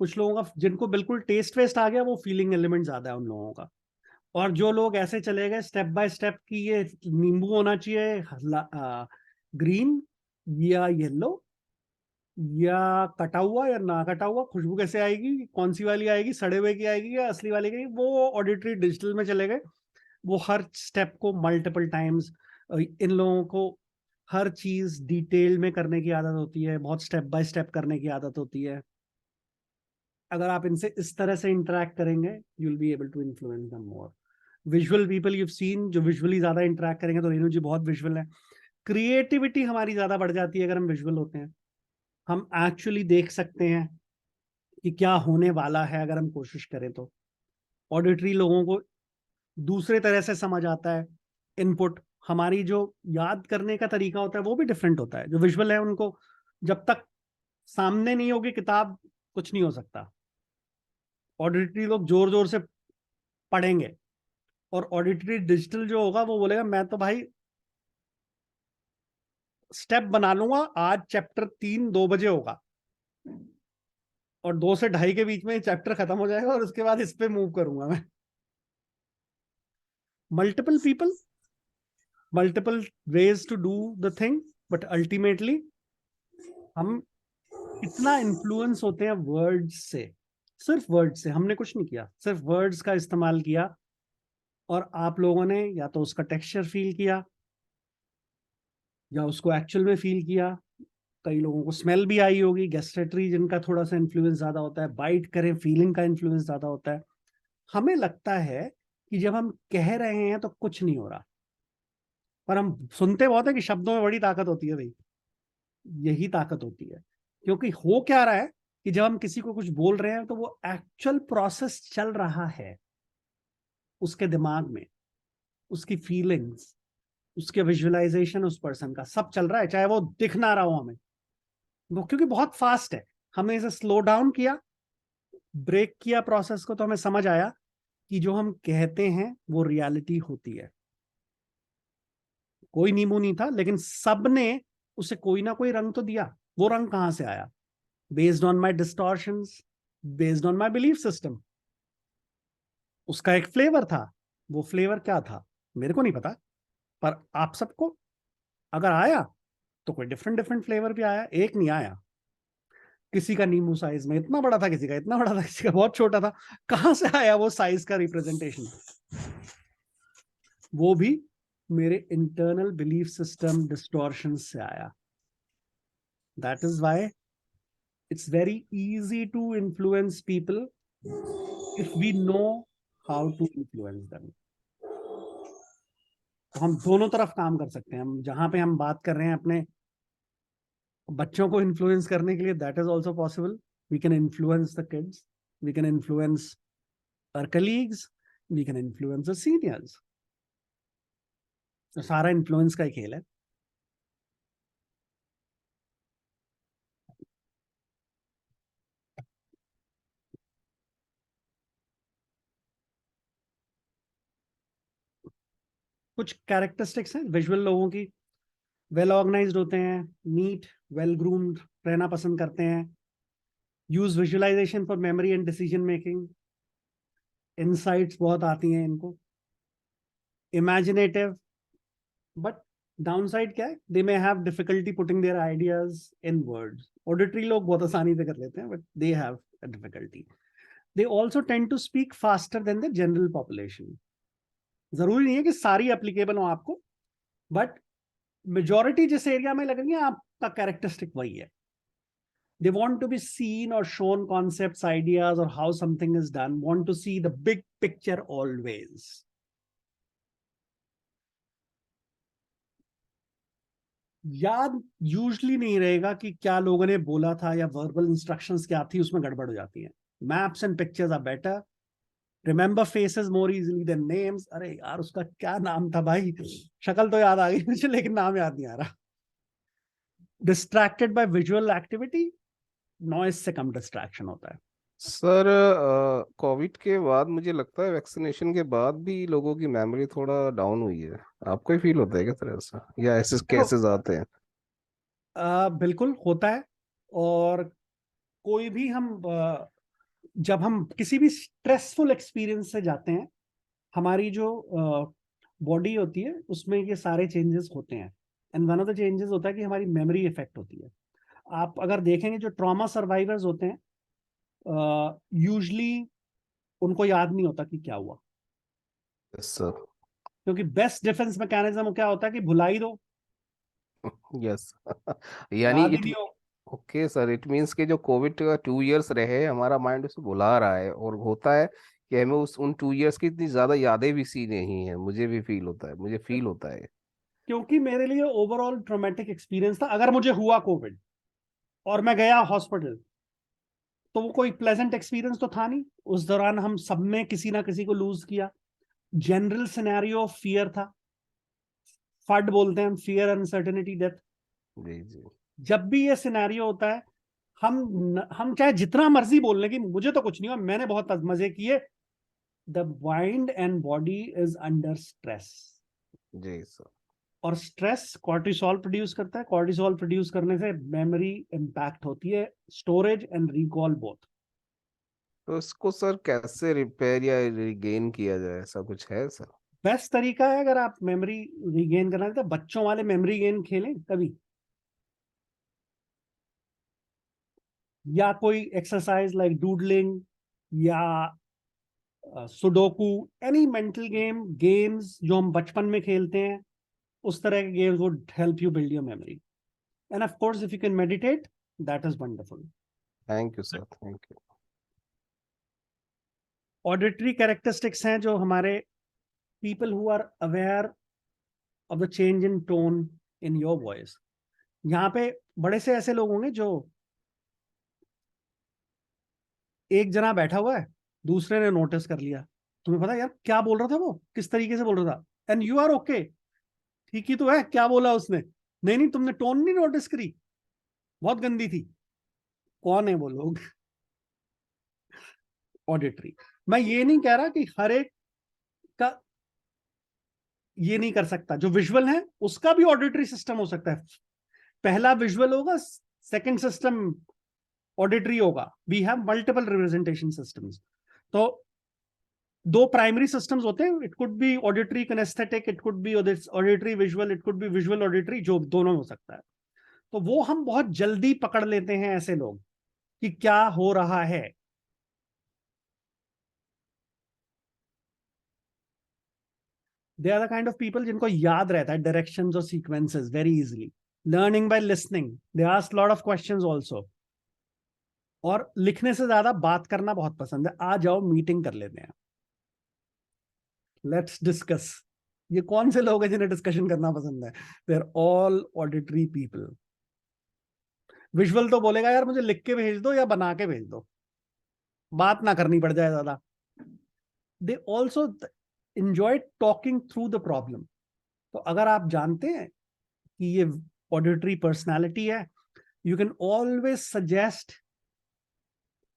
कुछ लोगों का जिनको बिल्कुल टेस्ट वेस्ट आ गया वो फीलिंग एलिमेंट ज्यादा है उन लोगों का। और जो लोग ऐसे चले गए स्टेप बाय स्टेप की ये नींबू होना चाहिए ग्रीन या येलो या कटा हुआ या ना कटा हुआ, खुशबू कैसे आएगी, कौन सी वाली आएगी, सड़े हुए की आएगी या असली वाली की, वो ऑडिटरी डिजिटल में चले गए। वो हर स्टेप को मल्टीपल टाइम्स, इन लोगों को हर चीज डिटेल में करने की आदत होती है, बहुत स्टेप बाय स्टेप करने की आदत होती है। अगर आप इनसे इस तरह से इंटरेक्ट करेंगे you will be able to influence them more. Visual people you seen जो विजुअली ज्यादा इंटरेक्ट करेंगे, तो रेणु जी बहुत विजुअल है। क्रिएटिविटी हमारी ज्यादा बढ़ जाती है अगर हम विजुअल होते हैं। हम एक्चुअली देख सकते हैं कि क्या होने वाला है अगर हम कोशिश करें तो। ऑडिटरी लोगों को दूसरे तरह से समझ आता है इनपुट। हमारी जो याद करने का तरीका होता है वो भी डिफरेंट होता है। जो विजुअल है उनको जब तक सामने नहीं होगी किताब, कुछ नहीं हो सकता। ऑडिटरी लोग जोर जोर से पढ़ेंगे, और ऑडिटरी डिजिटल जो होगा वो बोलेगा मैं तो भाई स्टेप बना लूंगा, आज चैप्टर 3 2 बजे होगा और 2 से 2:30 के बीच में चैप्टर खत्म हो जाएगा और उसके बाद इस पे मूव करूंगा मैं। Multiple people, multiple ways to do the thing, but ultimately हम इतना इन्फ्लुएंस होते हैं वर्ड्स से। सिर्फ वर्ड्स से, हमने कुछ नहीं किया, सिर्फ वर्ड्स का इस्तेमाल किया और आप लोगों ने या तो उसका टेक्सचर फील किया या उसको एक्चुअल में फील किया। कई लोगों को स्मेल भी आई होगी, गैस्ट्रेटरी जिनका थोड़ा सा इन्फ्लुएंस ज्यादा होता है, बाइट करें फीलिंग का इन्फ्लुएंस ज्यादा होता है। हमें लगता है कि जब हम कह रहे हैं तो कुछ नहीं हो रहा, पर हम सुनते बहुत है कि शब्दों में बड़ी ताकत होती है भाई। यही ताकत होती है, क्योंकि हो क्या रहा है कि जब हम किसी को कुछ बोल रहे हैं तो वो एक्चुअल प्रोसेस चल रहा है उसके दिमाग में, उसकी फीलिंग्स, उसके विजुअलाइजेशन, उस पर्सन का सब चल रहा है, चाहे वो दिख ना रहा हो हमें। वो क्योंकि बहुत फास्ट है, हमने इसे स्लो डाउन किया, ब्रेक किया प्रोसेस को, तो हमें समझ आया कि जो हम कहते हैं वो रियलिटी होती है। कोई नींबू नहीं था, लेकिन सबने उसे कोई ना कोई रंग तो दिया। वो रंग कहां से आया? Based on my distortions, based on my belief system. उसका एक फ्लेवर था, वो फ्लेवर क्या था मेरे को नहीं पता, पर आप सबको अगर आया तो कोई डिफरेंट डिफरेंट फ्लेवर भी आया, एक नहीं आया। किसी का नींबू साइज में इतना बड़ा था, किसी का इतना बड़ा था, किसी का बहुत छोटा था। कहां से आया वो साइज का रिप्रेजेंटेशन? वो भी मेरे इंटरनल बिलीफ सिस्टम डिस्टॉर्शन से आया। That is why It's very easy to influence people if we know how to influence them. तो हम दोनों तरफ काम कर सकते हैं. हम जहां पे हम बात कर रहे हैं अपने बच्चों को इन्फ्लुएंस करने के लिए, that is also possible. We can influence the kids. We can influence our colleagues. We can influence the seniors. तो सारा इन्फ्लुएंस का ही खेल है. कुछ कैरेक्टरिस्टिक्स हैं विजुअल लोगों की. वेल ऑर्गेनाइज्ड होते हैं, नीट, वेल ग्रूम्ड रहना पसंद करते हैं, use visualisation for memory and decision making, insights बहुत आती हैं इनको, इमेजिनेटिव. बट डाउनसाइड क्या है? They may have difficulty putting their ideas in words. Auditory लोग बहुत आसानी से कर लेते हैं, but they have a difficulty. They also tend to speak faster than the general population. जरूरी नहीं है कि सारी एप्लीकेबल हो आपको, बट मेजॉरिटी जिस एरिया में लगेंगे आपका कैरेक्टरिस्टिक वही है. They want to be seen or shown concepts, ideas, or how something is done. Want to see the big picture always. याद यूजली नहीं रहेगा कि क्या लोगों ने बोला था या वर्बल इंस्ट्रक्शंस क्या थी, उसमें गड़बड़ हो जाती है. Maps and pictures are better. Remember faces more easily than names. अरे यार उसका क्या नाम था भाई, शक्ल तो याद आ गई मुझे लेकिन नाम याद नहीं आ रहा. Distracted by visual activity. Noise से कम डिस्ट्रैक्शन होता है. सर कोविड के बाद मुझे लगता है वैक्सीनेशन के बाद भी लोगों की मेमोरी थोड़ा डाउन हुई है. आपको ही फील होता है क्या सर ऐसा, या ऐसे केसेस आते हैं? बिल्कुल होता है. और कोई भी हम जब हम किसी भी स्ट्रेसफुल एक्सपीरियंस से जाते हैं, हमारी जो बॉडी होती है उसमें ये सारे चेंजेस होते हैं. And one of the changes होता है कि हमारी मेमोरी इफेक्ट होती है. आप अगर देखेंगे जो ट्रॉमा सर्वाइवर्स होते हैं, यूजुअली उनको याद नहीं होता कि क्या हुआ. Yes sir. क्योंकि बेस्ट डिफेंस मैकेनिज्म क्या होता है कि भुला ही दो, यस. यानी याद ही इट नहीं हो. ओके सर, इट मीन्स कि जो कोविड का 2 इयर्स रहे, हमारा माइंड उसे भुला रहा है. और होता है कि हमें उन 2 इयर्स की इतनी ज्यादा यादें भी सी नहीं है. मुझे भी फील होता है, मुझे फील होता है. क्योंकि मेरे लिए ओवरऑल ट्रॉमेटिक एक्सपीरियंस था. अगर मुझे हुआ कोविड और मैं गया हॉस्पिटल, तो वो कोई प्लेजेंट एक्सपीरियंस तो था नहीं. उस दौरान हम सब में किसी ना किसी को लूज किया. जनरल सिनेरियो फियर था. फड बोलते हैं हम, फियर, अनसर्टेनिटी, डेथ. जी जी. जब भी ये सिनेरियो होता है, हम चाहे जितना मर्जी बोल लें कि मुझे तो कुछ नहीं हुआ, मैंने बहुत मजे किए, the mind and body is under stress. जी सर. और स्ट्रेस कॉर्टिसोल प्रोड्यूस करता है. कॉर्टिसोल प्रोड्यूस करने से मेमोरी इंपैक्ट होती है, स्टोरेज एंड रिकॉल बोथ. तो इसको सर कैसे रिपेयर या रिगेन किया जाए, ऐसा कुछ है सर? बेस्ट तरीका है, अगर आप मेमोरी रिगेन करना चाहते हैं, बच्चों वाले मेमोरी गेन खेलें कभी, या कोई एक्सरसाइज लाइक डूडलिंग या सुडोकू, एनी मेंटल गेम्स जो हम बचपन में खेलते हैं, उस तरह के games would help you build your memory. End of course if you can meditate, that is wonderful. Thank you sir, thank you. Auditory characteristics हैं जो हमारे people who are aware of the change in tone in your voice. यहाँ पे बड़े से ऐसे लोग होंगे जो, एक जना बैठा हुआ है, दूसरे ने नोटिस कर लिया, तुम्हें पता यार क्या बोल रहा था वो, किस तरीके से बोल रहा था, एंड यू आर ओके, ठीक ही तो है, क्या बोला उसने, नहीं नहीं तुमने टोन नहीं नोटिस करी, बहुत गंदी थी. कौन है वो लोग? ऑडिटरी. मैं ये नहीं कह रहा कि हर एक का ये नहीं कर सकता. जो विजुअल है उसका भी ऑडिटरी सिस्टम हो सकता है. पहला विजुअल होगा, सेकंड सिस्टम ऑडिटरी होगा. We have multiple representation systems. तो दो प्राइमरी सिस्टम्स होते हैं. It could be auditory kinesthetic, it could be auditory visual, it could be visual auditory, जो दोनों हो सकता है. तो वो हम बहुत जल्दी पकड़ लेते हैं ऐसे लोग कि क्या हो रहा है. They are the kind of people जिनको याद रहता है directions और sequences very easily. Learning by listening. They ask a lot of questions also. और लिखने से ज्यादा बात करना बहुत पसंद है। आ जाओ मीटिंग कर लेते हैं, लेट्स डिस्कस। ये कौन से लोग हैं जिन्हें डिस्कशन करना पसंद है? They are all auditory people. Visual तो बोलेगा यार मुझे लिख के भेज दो या बना के भेज दो, बात ना करनी पड़ जाए ज्यादा। They also enjoy talking through the problem. तो अगर आप जानते हैं कि ये ऑडिटरी पर्सनालिटी है, you can always suggest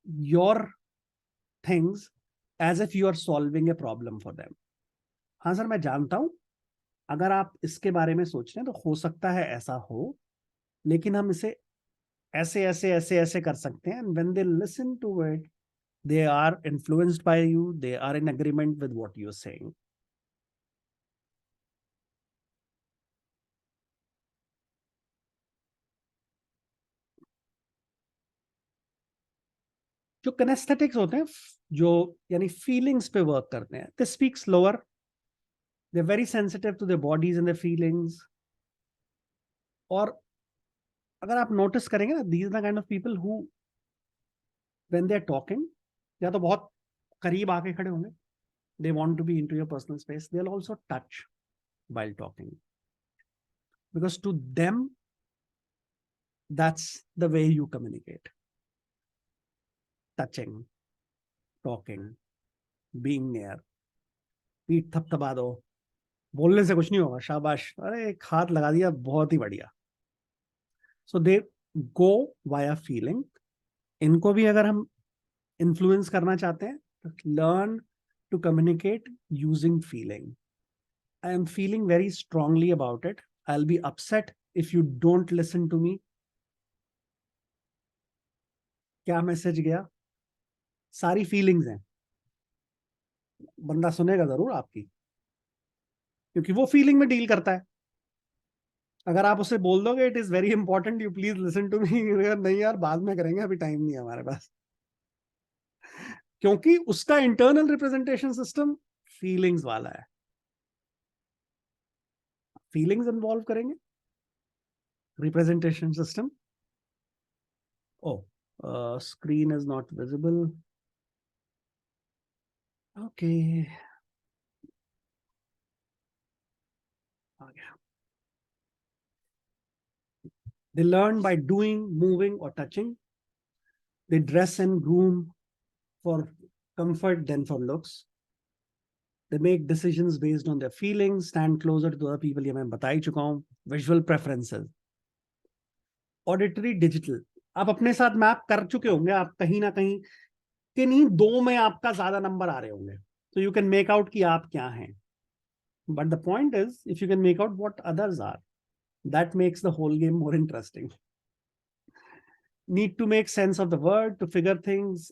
your things as if you are solving a problem for them. हाँ सर मैं जानता हूं, अगर आप इसके बारे में सोच रहे हैं तो हो सकता है ऐसा हो, लेकिन हम इसे ऐसे ऐसे ऐसे ऐसे कर सकते हैं। And when they listen to it, they are influenced by you, they are in agreement with what you're saying. जो kinesthetics होते हैं, जो यानी फीलिंग्स पे वर्क करते हैं, they speak slower, they're very sensitive to their bodies and their feelings. और अगर आप नोटिस करेंगे ना, these are the kind of people who when they're talking, या तो बहुत करीब आके खड़े होंगे, they want to be into your personal space, they'll also touch while talking, because to them that's the way you communicate. Touching, talking, being near. पीठ थपथपा दो, बोलने से कुछ नहीं होगा, शाबाश, अरे एक हाथ लगा दिया, बहुत ही बढ़िया। So they go via feeling. इनको भी अगर हम इन्फ्लुएंस करना चाहते हैं तो learn to communicate using feeling. I am feeling very strongly about it, I will be upset if you don't listen to me. क्या मैसेज गया? सारी फीलिंग्स हैं, बंदा सुनेगा जरूर आपकी, क्योंकि वो फीलिंग में डील करता है। अगर आप उसे बोल दोगे it is very important, you please listen to me, नहीं यार बाद में करेंगे, अभी टाइम नहीं है हमारे पास, क्योंकि उसका इंटरनल रिप्रेजेंटेशन सिस्टम फीलिंग्स वाला है। फीलिंग्स इन्वॉल्व करेंगे, representation system. Oh screen is not visible, okay आ गया। They learn by doing, moving or touching. They dress and groom for comfort than for looks. They make decisions based on their feelings, stand closer to other people, ये मैं बता ही चुका हूँ। Visual preferences. Auditory digital, आप अपने साथ map कर चुके होंगे, आप कहीं ना कहीं कि नहीं दो में आपका ज्यादा नंबर आ रहे होंगे, तो you can make out कि आप क्या हैं। But the point is, if you can make out what others are, that makes the whole game more interesting. Need to make sense of the word, to figure things,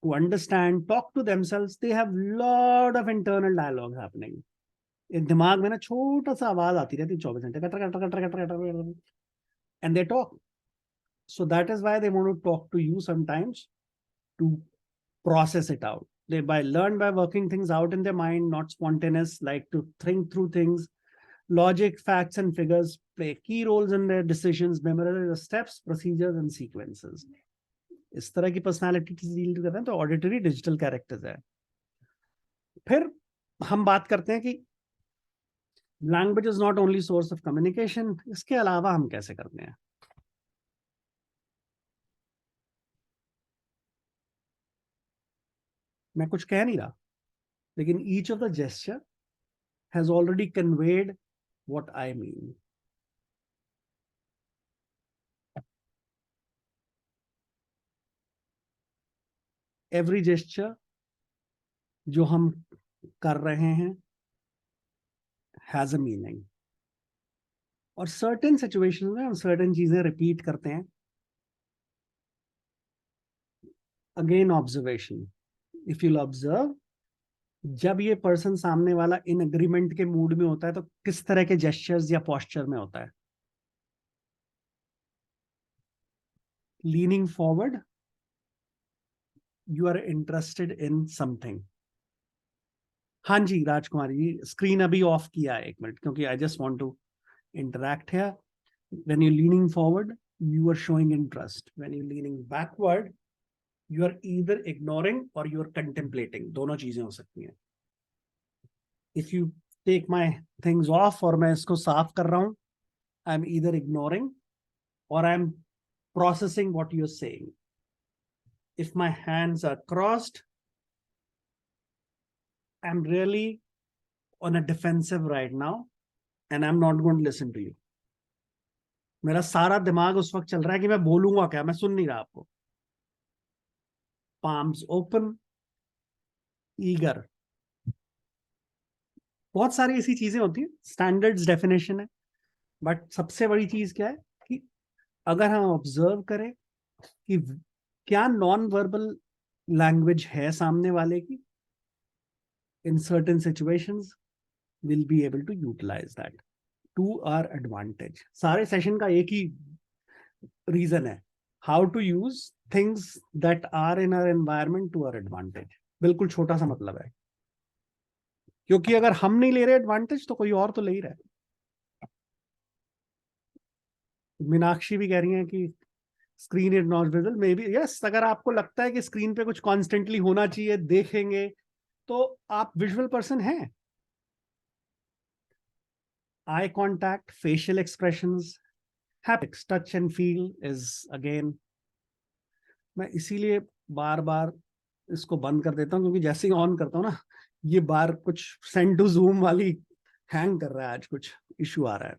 to understand, talk to themselves. They have lot of internal dialogue happening. एक दिमाग में ना छोटा सा आवाज आती रहती है 24 घंटे, cutter cutter cutter cutter cutter, and they talk. So that is why they want to talk to you sometimes to process it out. They learn by working things out in their mind, not spontaneous, like to think through things. Logic, facts and figures play key roles in their decisions, memorize the steps, procedures and sequences. इस तरह की personality की deal करते हैं तो auditory digital characters है। फिर हम बात करते हैं कि language is not only source of communication, इसके अलावा हम कैसे करते हैं। मैं कुछ कह नहीं रहा, लेकिन each of the gesture has already conveyed what I mean. Every gesture जो हम कर रहे हैं हैज अ मीनिंग, और सर्टेन सिचुएशन में हम सर्टेन चीजें रिपीट करते हैं। Again observation, if you observe, जब ये पर्सन सामने वाला इन अग्रीमेंट के मूड में होता है तो किस तरह के जेस्चर्स या पोस्चर में होता है। Leaning forward, you are interested in something. हाँ जी राजकुमारी जी, स्क्रीन अभी ऑफ किया है, 1 मिनट, क्योंकि I just want to interact here. When you're leaning forward, you are showing interest. When you're leaning backward, you are either ignoring or you are contemplating, दोनों चीजें हो सकती हैं। If you take my things off और मैं इसको साफ कर रहा हूं, I am either ignoring or I'm processing what you're saying. If my hands are crossed, I'm really on a defensive right now and I'm not going to listen to you. मेरा सारा दिमाग उस वक्त चल रहा है कि मैं बोलूंगा क्या, मैं सुन नहीं रहा आपको। Palms open, eager. बहुत सारी ऐसी चीजें होती हैं, स्टैंडर्ड्स डेफिनेशन है, बट सबसे बड़ी चीज क्या है कि अगर हम ऑब्जर्व करें कि क्या नॉन वर्बल लैंग्वेज है सामने वाले की, in certain situations will be able to utilise that to our advantage. सारे सेशन का एक ही रीजन है, how to use things that are in our environment to our advantage. बिल्कुल छोटा सा मतलब है, क्योंकि अगर हम नहीं ले रहे एडवांटेज तो कोई और तो ले ही रहा है। मीनाक्षी भी कह रही है कि screen is not visible, may be yes. अगर आपको लगता है कि स्क्रीन पे कुछ कॉन्स्टेंटली होना चाहिए, देखेंगे, तो आप विजुअल पर्सन हैं। Eye contact, facial expressions, haptics, touch and feel is again, मैं इसीलिए बार बार इसको बंद कर देता हूं, क्योंकि जैसे ही ऑन करता हूं ना, ये बार कुछ सेंड टू जूम वाली हैंग कर रहा है, आज कुछ इशू आ रहा है।